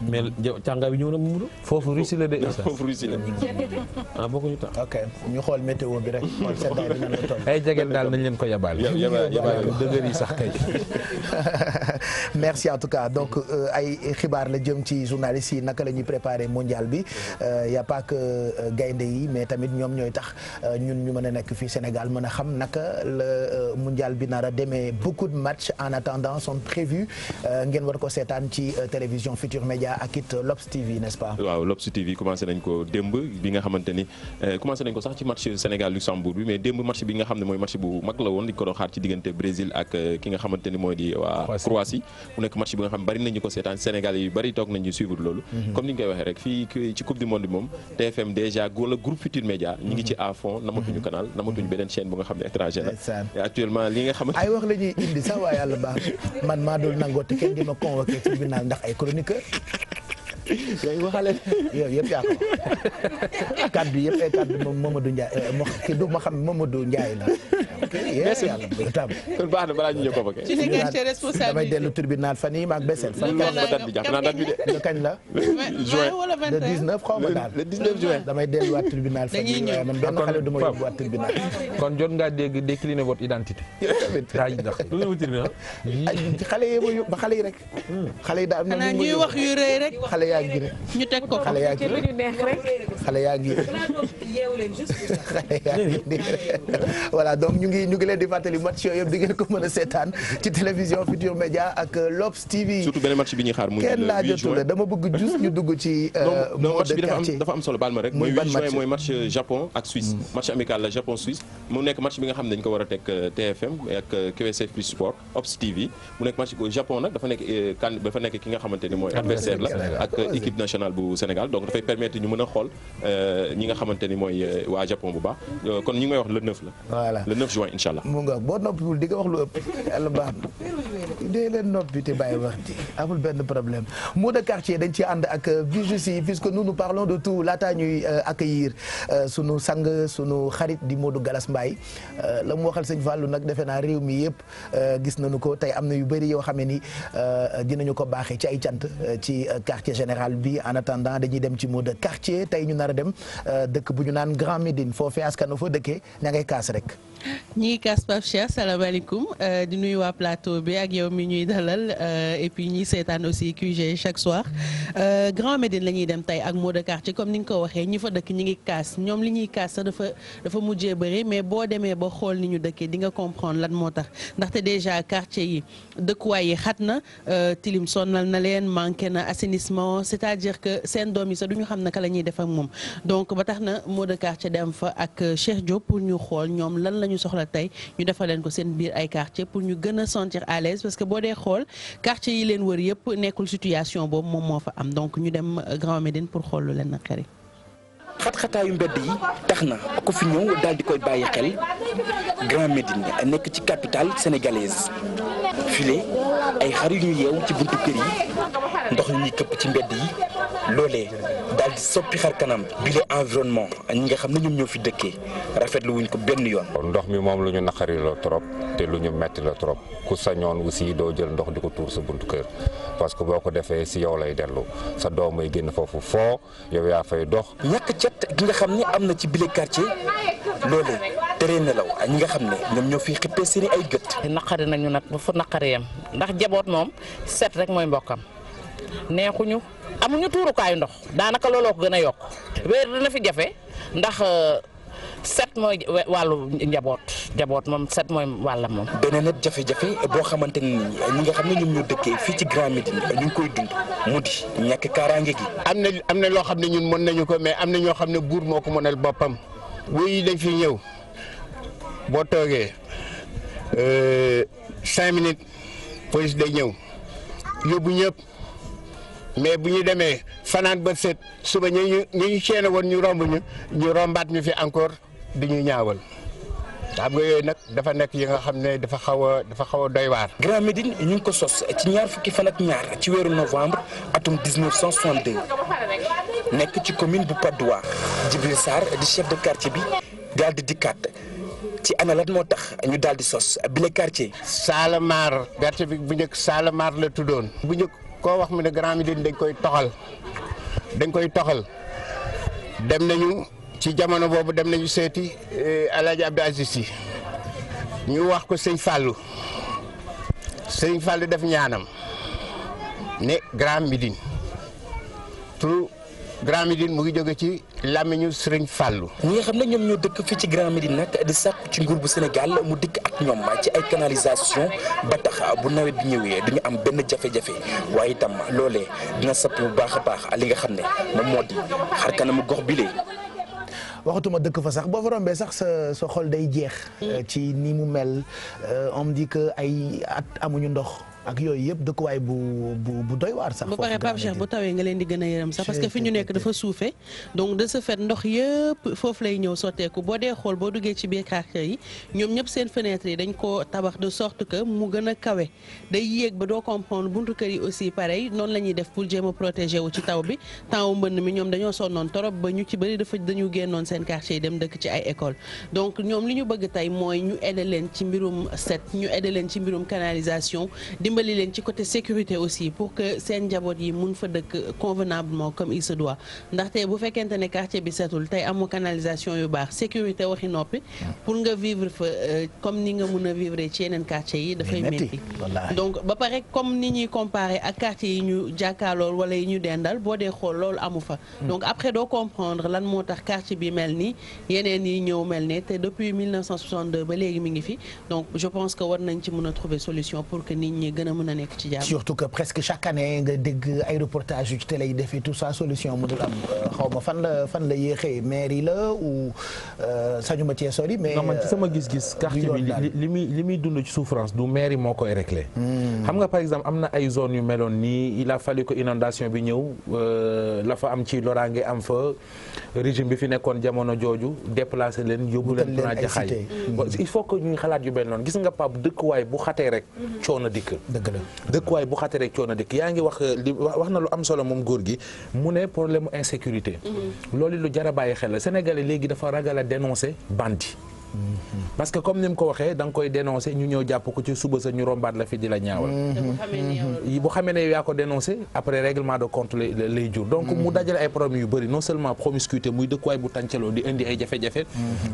C: mais càngaay bi ñëw na mu
D: foofu Russie la de.
K: foofu Russie la.
C: ah bokkuñu tax.
A: ok ñu xool météo bi rek xool seddaay bi nan la toll.
D: ay jegeel daal nañ leen ko yabal. yabal dëgër yi sax kay.
A: merci en tout cas donc ay xibaar la jëm ci journalistes yi naka la ñuy préparer mondial bi y a pas que gaynde yi mais tamit ñoom ñooy tax ñun ñu mën a nekk fii Sénégal mën a xam naka la mondial bi nar a demee beaucoup de matchs en attendant sont prévus ngeen war ko seetaan ci télévision Futur Média ak it L'Obs TV n'est-ce pas.
K: waaw L'Obs TV commencé nañ ko démb bi nga xamante ni commencé nañ ko sax ci match Sénégal Luxembourg bi mais démb match bi nga xam ne mooy match bu mag la woon di ko doon xaar ci diggante Brésil ak ki nga xamante ni mooy di waa Croatie mu nekk match bi nga xam bari nañu ko seetaan Sénégal yi bari toog nañu suivre loolu comme ni ñu koy waxee rek fii ci coupe du monde bi moom TFM déjà wala groupe Futur Média ñi ngi ci à fond namatuñu canal namatuñu beneen chaîne bu nga xam ne étranger la actuellement li nga xamante
A: ay wax la ñuy indi sax waa yàlla baax man maa dul nangoo te kenn di ma convoqué tribunal ndax ay chroniqueur yooyu waxale yow yëpp yaa ko wax kaddu yëpp ay kaddu moom Mamadou Ndiaye ki du ma xam Mamadou Ndiaye la yàlla tam
K: baax na balaa ñu ñëw convoqué
M: ci ni ngeen ci responsabilité
A: damay dellu tribunal fan yii maag Bessel fan
K: date bi jàpp naa date bi de
A: kañ la
K: juin
A: le 19 xaw ma daal
K: le 19 juin
A: damay delluwaat tribunal fan yii waaye man benn xale du ma yóbbuwaat tribunal
D: kon jot ngaa dégg décliner votre identité
A: xale yi ma yóbbu ba xale yi rek xale yi daal am na
M: ñuy wax yu rëy rek
A: xale yaa ngi rek
M: ñu teg ko
A: xale yaa ngi xale yaa ngi voilà donc ñu ngi leen di fàttali match yooyu yëpp di ngeen ko mën a seetaan ci télévision Futur Média ak L'Obs TV.
K: surtout beneen match bi ñuy xaar muy le 8 juin
A: kenn laajatul dama bëgg juste ñu dugg ci.
K: non match bi dafa am solo baal ma rek.
A: muy ban match
K: mooy match Japon ak Suisse. match amical la Japon Suisse mu nekk match bi nga xam ne dañu ko war a teg TFM ak QSF Plus Sport Obs TV mu nekk match Japon nag dafa nekk ki nga xamante ni mooy adversaire la ak équipe nationale bu Sénégal donc dafay permettre ñu mën a xool ñi nga xamante ni mooy waa Japon bu baax kon ñi ngi may wax le 9 la.
A: voilà
K: le 9 juin incha allah.
A: mu nga boo noppiwul di nga wax lu ëpp yàlla baax na dee leen noppi te bàyyi wax ji amul benn problème mot de quartier dañ ci ànd ak Bijou Sy puisque nous parlons de tout laataa ñuy accueillir sunu sang sunu xarit di Modou Galas Mbaye la mu waxal sëñ Fallou nag defe naa réew mi yëpp gis nañu ko tey am na yu bëri yoo xam ne ni dinañu ko baaxee ci ay cant ci quartier général bi en attendant dañuy dem ci mot de quartier tey ñu nar a dem dëkk bu ñu naan Grand Médine foofee askano fa dëkkee ña ngay kaas rek.
M: ñi ngi kaas Pape Cheikh salaamaaleykum di nuyu waa plateau bi ak yow mi ñuy dalal et puis ñuy seetaan aussi QG chaque soir Grand Médine la ñuy dem tey ak mot de quartier comme ni nga ko waxee ñi fa dëkk ñi ngi kaas ñoom li ñuy kaas sax dafa mujjee bëri mais boo demee ba xool ni ñu dëkkee di nga comprendre lan moo tax ndaxte déjà quartier yi dëkkuwaay yi xat na tilim sonnal na leen manqué na assainissement c'est-à-dire que seen doom yi sax du ñu xam naka la ñuy def ak moom donc ba tax na mot de quartier dem fa ak Cheikh Diop pour ñu xool ñoom lan la ñu soxla tey ñu defal leen ko seen biir ay quartier pour ñu gën a sentir à l'aise parce que boo dee xool quartier yi leen wër yëpp nekkul situation boobu moom moo fa am donc ñu dem Grand Médine pour xool lu leen na xëri
N: xat-xataayu mbedd yi tax na ku fi ñëw daal di koy bàyyi xel Grand Médine nekk ci capitale sénégalaise file ay xar yu ñu yeew ci buntu kër yi ndox yu ñuy këpp ci mbedd yi loolee daal di soppi xar kanam bile environnement ñi nga xam ne ñoom ñoo fi dëkkee rafetlu wuñ ko benn yoon.
O: ndox mi moom lu ñu naqari la trop te lu ñu metti la trop ku sañoon aussi doo jël ndox di ko tuur sa buntu kër parce que boo ko defee si yow lay dellu sa doom may génn foofu foo yow yaa fay dox.
N: ñàkk cet gi nga xam ne am na ci bile quartier loolee tere nelaw ñi nga xam ne ñoom ñoo fi xippee seeni ay gët.
P: naqari nañu nag ba fu naqari yam ndax jaboot moom set rek mooy mbokkam neexuñu amuñu tuurukaayu ndox daanaka looloo ko gën a yokk weer dina fi jafe ndax set mooy wàllu njaboot moom set mooy wàllam moom.
N: beneen jafe-jafe boo xamante ne ñi nga xam ne ñoom ñoo dëkkee fii ci Grand Médine ñu ngi koy dund mu di ñàkk kaaraange gi.
Q: am na loo xam ne ñun mën nañu ko mais am na ñoo xam ne buur moo ko mënal boppam wuy dañ fi ñëw boo toogee 5 minutes police day ñëw yóbbu ñëpp. mais bu ñu demee fanaan ba set suba ñu ceene woon ñu romb ñu rombaat ñu fi encore di ñu ñaawal xam nga yooyu nag dafa nekk yi nga xam ne dafa xaw a doy waar.
N: Grand Médine ñu ngi ko sos ci ñaar fukki fan ak ñaar ci weeru novembre atum 1962 nekk ci commune bu Patte d'Oie Djibril Sarr di chef de quartier bi daal di dikkaat ci ana lan moo tax ñu daal di sos bile quartier.
Q: Salamar quartier bi bu njëkk Salamar la tuddoon bu njëkk. koo wax mu ne Grand Médine dañ koy toxal dem nañu ci jamono boobu dem nañu seeti Alaaji Abdou Aziz Sy ñu wax ko sëñ Fallou def ñaanam ne Grand Médine tout Grand Médine mu ngi jóge ci làmmiñu Sëriñ Fallou.
N: ñi nga xam ne ñoom ñoo dëkk fii ci Grand Médine nag di sàkku ci nguur bu Sénégal mu dikk ak ñoom ci ay canalisation ba tax bu nawet bi ñëwee duñu am benn jafe-jafe waaye itam loolee dina sapp bu baax a baax li nga xam ne moom moo di xar kanamu gox bi lee.
A: waxatuma dëkk fa sax boo fa rombee sax sa xol day jeex. ci ni mu mel on me dit que ay at amuñu ndox. ak yooyu yëpp dëkkuwaay bu doy waar sax.
M: ba pare Pape Cheikh bu tawee nga leen di gën a yërëm sax parce que fi ñu nekk dafa suufee donc de ce fait ndox yëpp foofu lay ñëw sotteeku boo dee xool boo duggee ci biir quartier yi ñoom ñëpp seen fenêtre yi dañ ko tabax de sorte que mu gën a kawe day yéeg ba doo comprendre buntu kër yi aussi pareil noonu la ñuy def pour jéem a protéger wu ci taw bi temps wu mbënn mi ñoom dañoo sonnoon torop ba ñu ci bëri dañu génnoon seen quartier yi dem dëkk ci ay école donc ñoom li ñu bëgg tey mooy ñu aider leen ci mbirum set ñu aider leen ci mbirum canalisation dimbali leen ci côté sécurité aussi pour que seen njaboot yi mun fa dëkk convenablement comme il se doit ndaxte bu fekkente ne quartier bi setul tey amoo canalisation yu baax sécurité waxi noppi pour nga vivre fa comme ni nga mun a vivre ci yeneen quartier yi dafay métti donc ba pare comme ni ñuy comparer ak quartier yi ñu jàkkaarlool wala yi ñu dendal boo dee xool loolu amu fa donc après doo comprendre lan moo tax quartier bi mel ni yeneen yi ñëw mel ne te depuis 1962 ba léegi mi ngi fi donc je pense que war nañ ci mën a trouver solution pour que nit ñi gën a mën a nekk ci jàmm.
A: surtout que presque chaque année nga dégg ay reportage yu ci télé yi defee tout ça solution mënul am xaw ma fan la yéexee mairie la ou sañu ma cee sori mais.
D: non man ci sama gis-gis quartier bi li muy dund ci souffrance du mairie moo koy réglé. xam nga par exemple am na ay zones yu meloon nii il a fallu que inondation bi ñëw la fa am ci loraange am fa régime bi fi nekkoon jamono jooju déplacé leen yóbbu leen plan jaxaay il faut que ñuy xalaat yu mel noonu gis nga Pape dëkkuwaay bu xatee rek coono dikk. dëgg la dëkkuwaay bu xatee rek coono dikk yaa ngi wax na lu am solo moom góor gi mu ne problème insécurité. loolu lu jar a bàyyi xel la Sénégalais léegi dafa ragal a dénoncer bandit. parce que comme ni mu ko waxee da nga koy dénoncer ñu ñëw jàpp ko ci suba sa ñu rombaat la fi di la ñaawal. bu xamee ne yaa ko dénoncer après règlement de compte lay jur. donc mu dajale ay problèmes yu bëri non seulement promiscuité muy dëkkuwaay bu tàncaloo di indi ay jafe-jafe.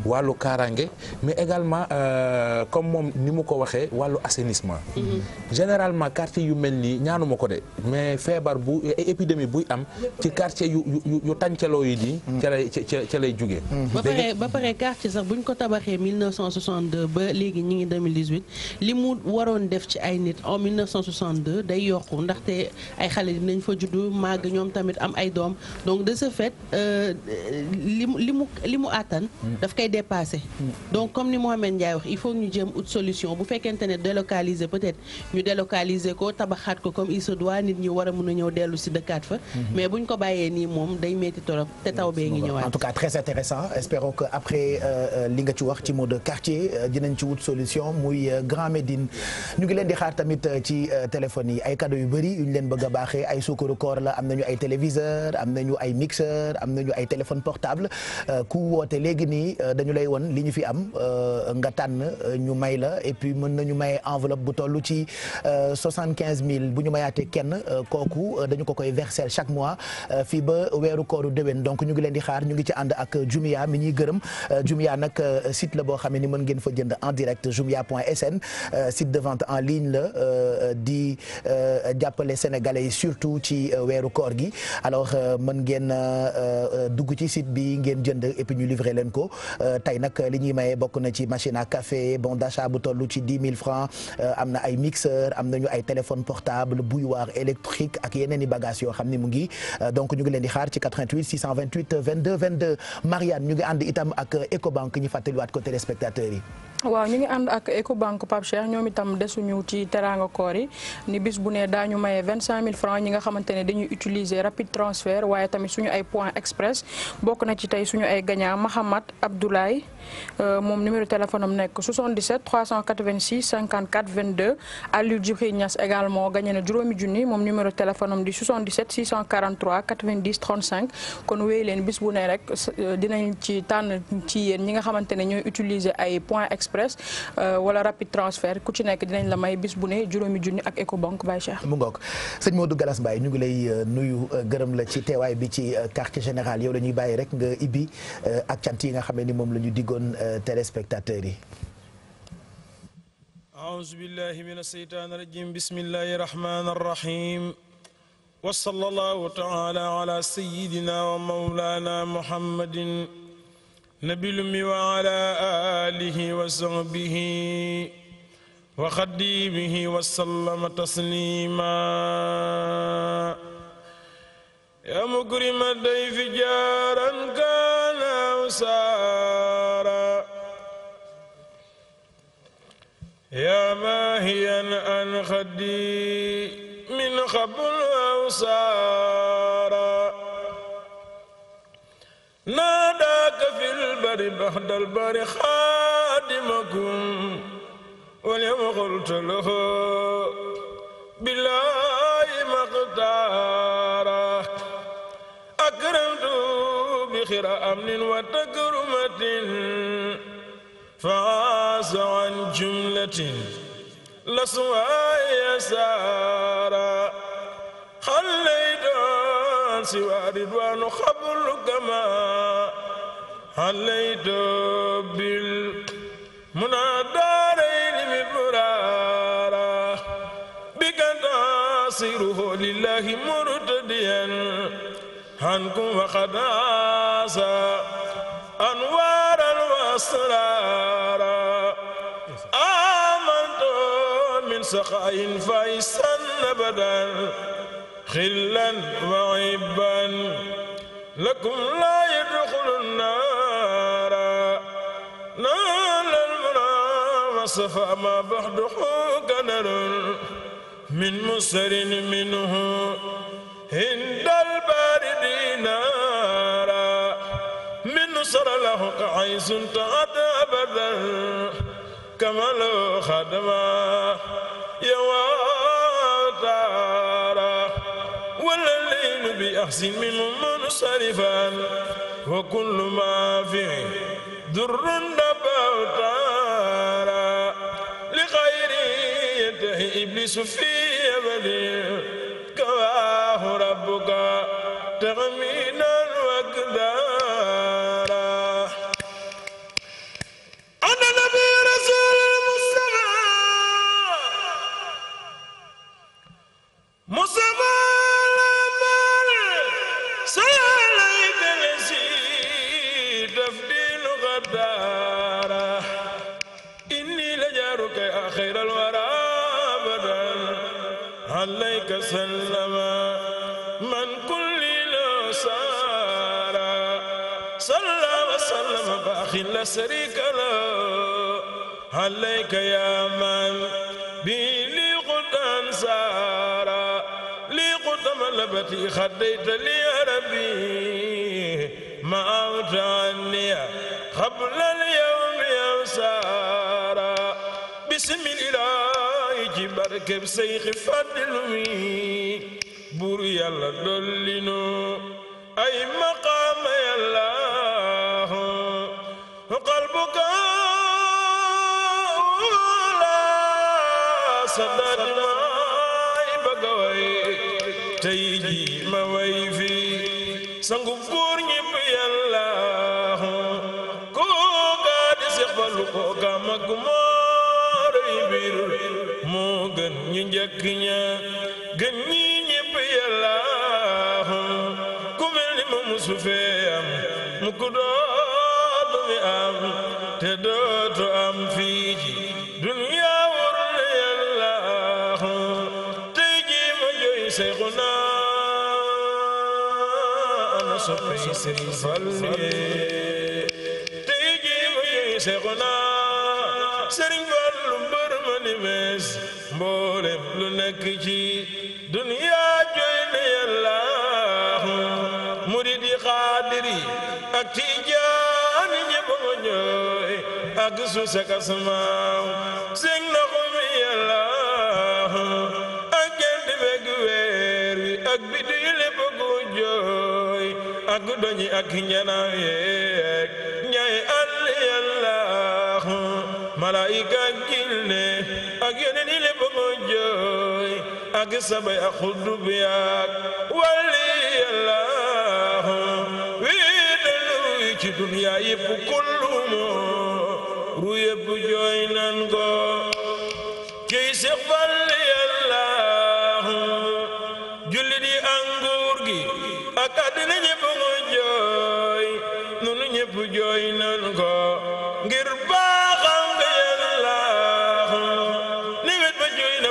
D: wàllu kaaraange mais également comme moom ni mu ko waxee wàllu assainissement. généralement quartier yu mel nii ñaanuma ko de mais feebar bu épidémie buy am ci quartier yu tàncaloo yi nii. ca lay jugee.
M: ba pare quartier sax buñ ko tabaxee 1962 ba léegi ñu ngi 2018 li mu waroon def ci ay nit en 1962 day yokku ndaxte ay xale dinañ fa juddu màgg ñoom tamit am ay doom donc de ce fait li mu àttan daf koy dépassé. donc comme ni Mohamed Ndiaye wax il faut ñu jëm ut solution bu fekkente ne délocaliser peut-être ñu délocaliser ko tabaxaat ko comme il se doit nit ñi war a mën a ñëw dellu si dëkkaat fa. mais buñ ko bàyyee nii moom day metti torop te taw bee ngi ñëwaat.
A: en tout cas très intéressant espérons que après li nga ci wax ci mot de quartier dinañ ci wut solution muy Grand Médine ñu ngi leen di xaar tamit ci téléphone yi ay cadeau yu bëri yu ñu leen bëgg a baaxee ay sukkaru koor la am nañu ay téléviseur am nañu ay mixeur am nañu ay téléphone portable ku woote léegi nii dañu lay won li ñu fi am nga tànn ñu may la et puis mën nañu may enveloppe bu toll ci 75 000 bu ñu mayaatee kenn kooku dañu ko koy verser chaque mois fii ba weeru kooru déwén donc ñu ngi leen di xaar ñu ngi ci ànd ak Jumia mi ñuy gërëm Jumia nag site la boo xam ne ni mën ngeen fa jënd en direct jumia.sn site de vente en ligne la di jàppale sénégalais yi surtout ci weeru koor gi alors mën ngeen dugg ci site bi ngeen jënd et puis ñu livrer leen ko tey nag li ñuy maye bokk na ci machine à café bon d'achat bu toll ci 10 000 francs am na ay mixeur am nañu ay téléphone portable bouilloire électrique ak yeneen i bagages yoo xam ni mu ngi donc ñu ngi leen di xaar ci 88 628 22 22 Marianne ñu ngi ànd itam ak Ecobank ñu fàttaliwaat ko téléspectateurs yi.
B: waaw ñu ngi ànd ak Ecobank Pape Cheikh ñoom itam desuñu ci teraanga koor yi ni bis bu ne daañu maye 25 000 francs ñi nga xamante ne dañuy utiliser rapide transfert waaye tamit suñu ay point express bokk na ci tey suñu ay gagnant Mahamad Abdoulaye moom numéro téléphone am nekk 77 386 54 22 Aliou Djibril Niass également gagné na juróomi junni moom numéro téléphone am di 77 643 90 35 kon wéy leen bis bu ne rek dinañ ci tànn ci yéen ñi nga xamante ne ñooy utiliser ay point express wala rapide transfert ku ci nekk dinañ la may bis bu ne juróomi junni ak Ecobank Baye Cheikh.
A: mu ngoog sëñ Modou Galas Mbaye ñu ngi lay nuyu gërëm la ci teewaay bi ci quartier général yow la ñuy bàyyi rek nga ibbi ak cant yi nga xam ne ni moom la ñu diggoon téléspectateurs yi.
R: a'uuzu billahi mina shaytaani rajiim bismillahi rahmaani rahiim wa sallallahu ta'ala ala sayyidina wa mawlana muhammadin nabil ummi wa ala alihi wa sahbihi wa xadimihi wa sallama taslima ya mukrima dayfi jaaran kaana usaara ya maahiyan an xadi min xabl usaara naadaaka fil bari baxdal bari xaadimakum walyawma qultu lahu billaahi maqtaara akramtu bi xira amnin wa takrumatin faasa an jumlatin laswaaya saara xallaytu an siwa ridwaanu xablu kama xallaytu bil munaadaarayni min muraara bika taasiruhu lillahi murtadiyan ankum wa qad aasa anwaaran wa asraara amantu min saqaayin faisan abadan xillan wa ibban lakum laa yadxulu naara naalal munaa safa ma baxduhu kanarun min musarin minhu hindal baridi naara min nusra lahu aysun taat abadan kamalu xadma yawataara wala leylu bi axsin minhu munsarifan wa kullu ma fi durrun dabaw إبليس في أبدي كواه ربك تغمينا وقدارا أنا نبي رسول المصطفى مصطفى الأمل سياليك نسي تفدين غدارا إني لجارك يا خير الورى أبدا عليك سلم من كل لسارا صلى وسلم باخ لا شريك له عليك يا من بي لي قد أنصارا لي قد ملبتي خديت لي يا ربي ما أوت عني قبل اليوم يوسارا بسم الإله جبرك بسيخ فضلوي بور يلا دولينو أي مقام يالله قلبك لا صدر ما يبقوي تيجي ما ويفي سنغو بور نيب يالله كوكا دي سيخبالو كوكا مغمار يبير مو گن ñi njëkk ña gën ñi ñépp yàlla ku mel ni ma musu fee am mu ko dootu mi am te dootu am fii ci dunya war na yàlla tey ji ma jooy Seyxuna ana soppe Sëriñ Fallu tey ji ma jooy Seyxuna Sëriñ Fallu mbër ma ni mees mboolem lu nekk ci dunya jooy na yàlla murid yi xaadiri ak tijaani ñépp ko jooy ak suus ak asamaaw sing na xumi yàlla ak jant beeg weer wi ak biddi yi lépp ko jooy ak doñi ak ñanaaw yeeg ñay àll yàlla malaayika ak jinne ak yeneen yi lépp ko jooy ak sabay ak xuddu bi ak wali yàlla wii dalu ci dunya yépp kullumo ru yépp jooy nan ko ciy Seex Fall yàlla julli di anguur gi ak àddina ñépp ko jooy nunu ñépp jooy nan ko ngir baaxam nga yàlla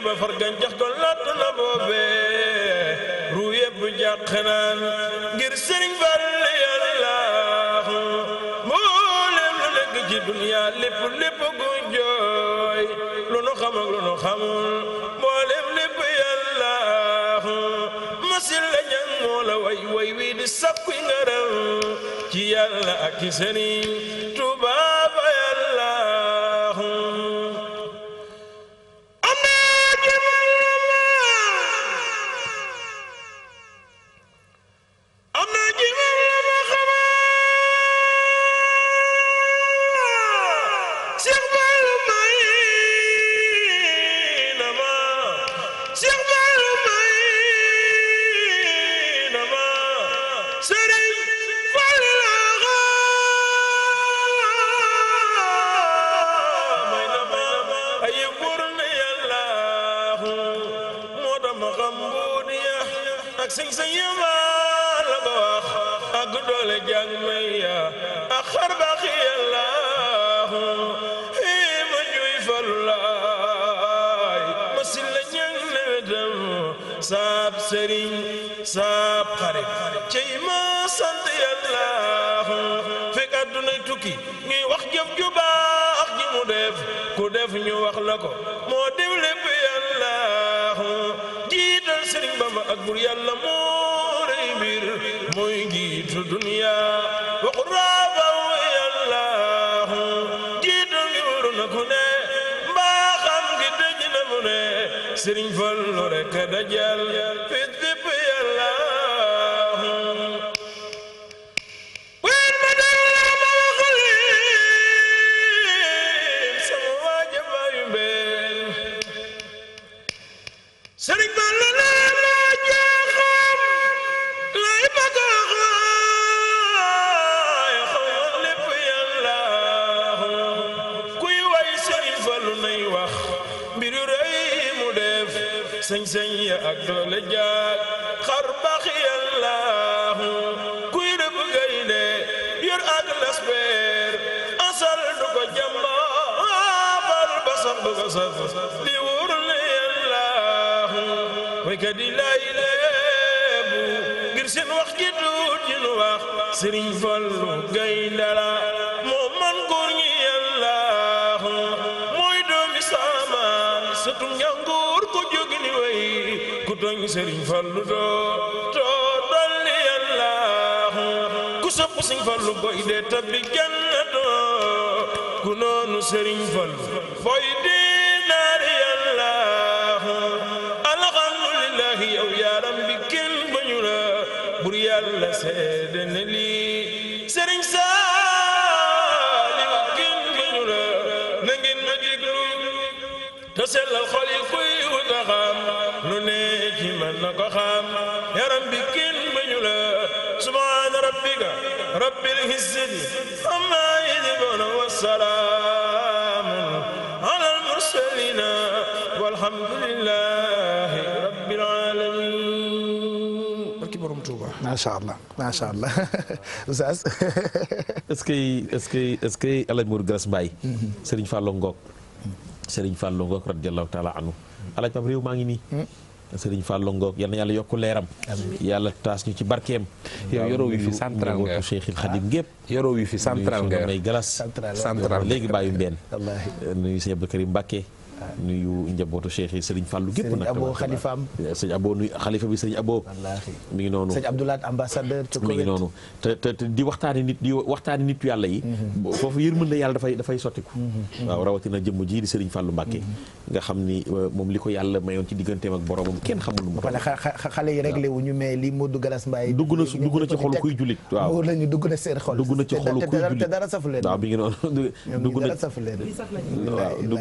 R: ba far gàncax ko lott na boobee ru yépp jàq naan ngir Sëriñ Fall yàlla mboolem lu nekk ci dunya lépp lépp gu jooy lu nu xam ak lu nu xamul mboolem lépp yàlla masil la ñan moo la way way wi di sakku ngaram ci yàlla ak ci Sëriñ Tuubaa ba yàlla sing yama la ba wax ak doole jàng maya ak xar baax yàlla ma juy Falulaay ma si la ñang newetam saab sëriñ saab xarit cey ma sant yàlla fekk àddunay tukki ñuy wax jëf ju baax ji mu def ku def ñu wax la ko moo def lépp yàlla jiital Sëriñ Bamba ak bur yàlla moo rëy mbir mooy njiitu dunya waxu raabaw yàlla jiital ngi waru na ku ne mbaaxam gi dëj na mu ne Sëriñ Fallu rekk dajal fit bépp yàlla ween ma dalla ma waxaleen sama waaja baayu mbeen sañ-sañ ya ak doole jaag xar baax yàllaahu kuy rëbb gaynde yor ak laspeer asal du ko jamba bal ba sax du ko saf di wóor na yàllaahu waykat yi lay leebu ngir seen wax ji duut ji nu wax Sëriñ Fallu gaynde la moo man góor ñi yàllaahu mooy doomi saamaan sëtum njàngoor ko jógi ni way ku tooñ Sëriñ Fallu doo dolli yàllaahu ku sopp Sëriñ Fallu boy dee tabbi jannatu ku noonu Sëriñ Fallu boy dee naari yàllaahu alhamdulillahi yow yaaram bi kenn bañu la bur yàlla seede ne lii Sëriñ Saaliw kenn bañu la na ngeen ma déglu te sellal xol yi kuy wuta xam lu ne ci man na ko xam yaram bi kenn bañu la subhaana rabbika rabbil izzati amma yasifuun wa salaamun alal mursaliin walhamdulillahi rabbil aalamiin. barki borom Tuuba.
A: macha allah macha allah Oustaz.
C: est-ce que El Hadj Modou Garas Mbaye. Serigne Fallou Ngok. Serigne Fallou Ngok radiyallahu taala anhu. El Hadj Pape réew maa ngi nii. Serigne Fallou Ngok yal na yàlla yokk leeram. yàlla taas ñu ci barkeem.
D: yow yoroo wi fi central nga
C: yor Cheikhul Khadim gépp.
D: yoroo wi fi central nga yor
C: may galas. central léegi bàyyi mbeen. nuyu sëñ Abdou Karim Mbacké. nuyu njabootu Cheikh yi Serigne Fallou gépp nag.
A: Serigne Abo xalifaam.
C: sëñ Abo nuyu xalifa bi sëñ Abo. mi ngi noonu
A: sëñ Abdoulaye ambassadeur.
C: mi ngi noonu te di waxtaani nit yàlla yi. foofu yërmande yàlla dafay sottiku. waaw rawatina jëmm ji di Serigne Fallou Mbacké. nga xam ni moom li ko yàlla mayoon ci digganteem ak boromam kenn xamul lu mu.
A: xale yi réglé wu ñu mais li Modou Garas Mbaye.
C: dugg na ci xolu kuy jullit. waaw
A: dugg na seen xol.
C: dugg na ci xolu kuy jullit
A: te dara safu leen.
C: waaw mi ngi noonu dugg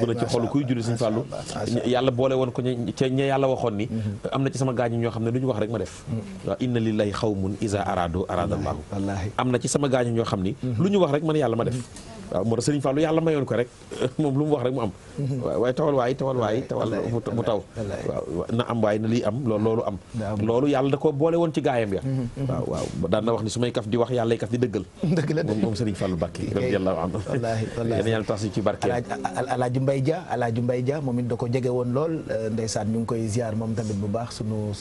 C: na ci xolu kuy jullit Serigne Fallou. yàlla boole woon ko ca ña yàlla waxoon ni. am na ci sama gaañu ñoo xam ne lu ñu wax rek ma def. waaw inna lillahi xawmun iza aradu aradallahu. am na ci sama gaañu ñoo xam ni. lu ñu wax rek man yàlla ma def. waaw moo tax Serigne Fallou yàlla mayoon ko rek moom lu mu wax rek mu am. waaye tawal mu taw. waaw na am waaye na lii am loolu am. loolu yàlla da ko boole woon ci gaayam ya. waaw daan na wax ni su may kaf di wax yàlla kaf di dëggal. moom Serigne Fallou Mbacké radiyallahu anhu. wallaahi yàlla tax ci barke.
A: Alaaji Mbaye Dia moom it da ko jege woon lool ndeysaan ñu ngi koy ziar moom tamit bu baax sunu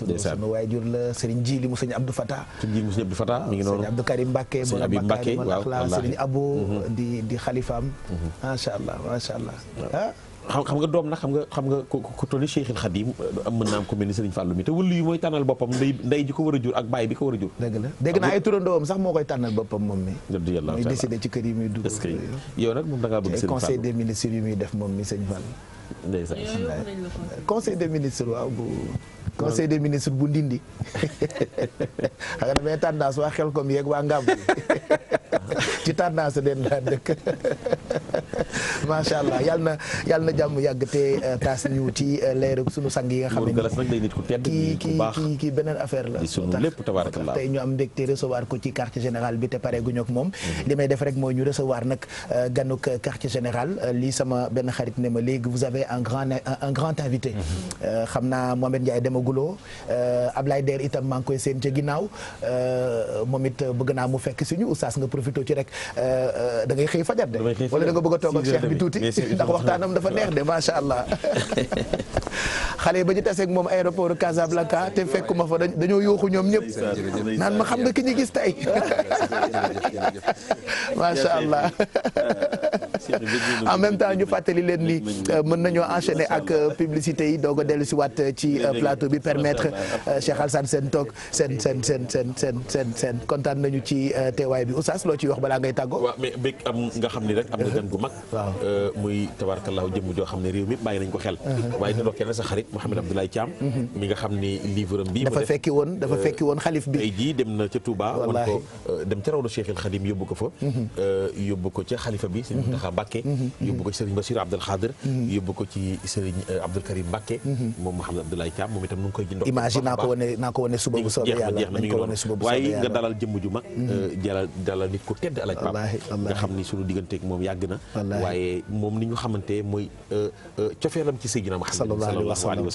A: waajur la Serigne Djili mu sëñ Abdou Fatah.
C: mi ngi noonu
A: Sëñ Abdou Karim Mbacké.
C: Sëñ Abib Mbacké waaw
A: Serigne Abo di xalifaam. macha allah
C: xam nga doom nag xam nga ku tolli Cheikhul Khadim mën naa am ko mel ni Serigne Fallou mi te wëllu yi mooy tànnal boppam ndey ji ko war a jur ak baay bi ko war a jur.
A: dëgg la dégg naa ay turandoom sax moo koy tànnal boppam moom mi. mooy décidé ci kër yi muy dugg.
C: est-ce que yow nag moom da ngaa bëgg Serigne Fallou
A: conseil des ministres yi muy def moom mi Serigne Fallou.
C: ndeysaan
A: conseil des ministres waaw bu conseil des ministres bu ndindi xam nga damay tendance waa xel comme yeeg waa ngam ci tendance den laa dëkk macha allah yàlla na jàmm yàgg te taas ñu ci leeru sunu sang yi nga xam ne
C: galas nag day nit ku tedd
A: kii beneen affaire la
C: sunu lépp tabarakallah
A: tey ñu am mbégte recevoir ko ci quartier général bi te pare guñu ak moom li may def rek mooy ñu recevoir nag ganuk quartier général lii sama benn xarit ne ma léegi vous avez un grand invité xam naa Mohamed Ndiaye demaguloo Ablaye Der itam maa ngi koy seen ca ginnaaw moom it bëgg naa mu fekk suñu oustaz nga profité ci rek da ngay xëy fajar de wala da nga bëgg a toog ak cheikh bi tuuti ndax waxtaanam dafa neex de macha allah xale yi ba ñu taseeg moom aéroport Casablanca te fekkuma fa dañoo yooxu ñoom ñëpp naan ma xam nga ki ñu gis tey macha allah en même temps ñu fàttali leen ni mën nañoo enchaîner ak publicité yi doog a dellu si waat ci plateau bi permettre Cheikh Alassane Sène toog seen kontaan nañu ci teewaay bi oustaz loo ciy wax balaa ngay tàggoo.
C: waaw mais bëgg am nga xam ni rek am na gan gu mag.
A: waaw
C: muy tabarakallah jëmm joo xam ne réew mi bàyyi nañ ko xel. waaye dina doon kenn sa xarit Mouhamed Abdoulaye Thiam. mi nga xam ni livre am bii.
A: dafa fekki woon xalif bi.
C: tey jii dem na ca Touba. wallaahi wan ko dem ca rawdu Cheikhul Khadim yóbbu ko fa. yóbbu ko ca xalifa bi. Sëñ Mountakha Mbacké yóbbu ko ci Serigne Bassirou Abdoul Khadir yóbbu ko ci Serigne Abdoul Karim Mbacké moom Mouhamed Abdoulaye Thiam moom itam nu ngi koy jënd
A: image yi naa ko wane suba bu soobee yàlla
C: nañ ko wane suba bu soobee yàlla waaye nga dalal jëmm ju mag dalal nit ku tedd alaaj Pape nga xam ni sunu digganteeg moom yàgg na waaye moom ni ñu xamante mooy cofeelam ci Seydina Muhammad sallallahu alayhi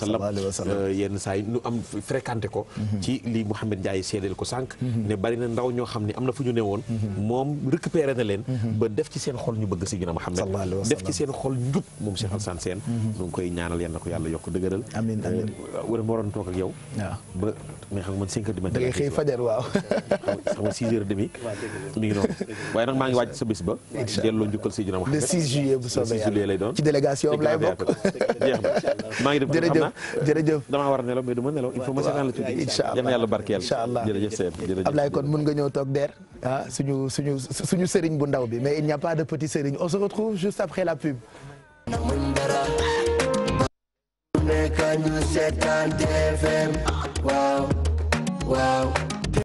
C: wa sallam yenn saa yi nu am fréquenté ko ci li Mouhamed Ndiaye seedeel ko sànq ne bari na ndaw ñoo xam ne am na fu ñu newoon moom récupéré na leen ba def ci seen xol ñu bëgg Seydina Muhammad def ci seen xol njub moom Cheikh Alassane Sène ñu ngi koy ñaanal yal na ko yàlla yokk dëgëral amiin amiin wala ma waroon toog ak yow ba mais xam nga man 5 heures du matin da ngay xëy fajar waaw xam nga 6 heures demi mi ngi noonu waaye nag maa ngi waaj sa bés ba delloo njukkal Seydina Muhammad le 6 juillet bu soobee yàlla lay doon ci délégation am lay bokk jeex na maa ngi dem xam naa jërëjëf damaa war a nelaw mais du ma nelaw il faut ma seetaan la tuuti inchaallah yal na yàlla barkeel inchaallah jërëjëf Sène jërëjëf Ablaye kon mun nga ñëw toog der suñu sëriñ bu ndaw bi mais il n'y a pas de petit sëriñ on se retrouve juste après la pub
S: Kañu seetaan TFM waaw waaw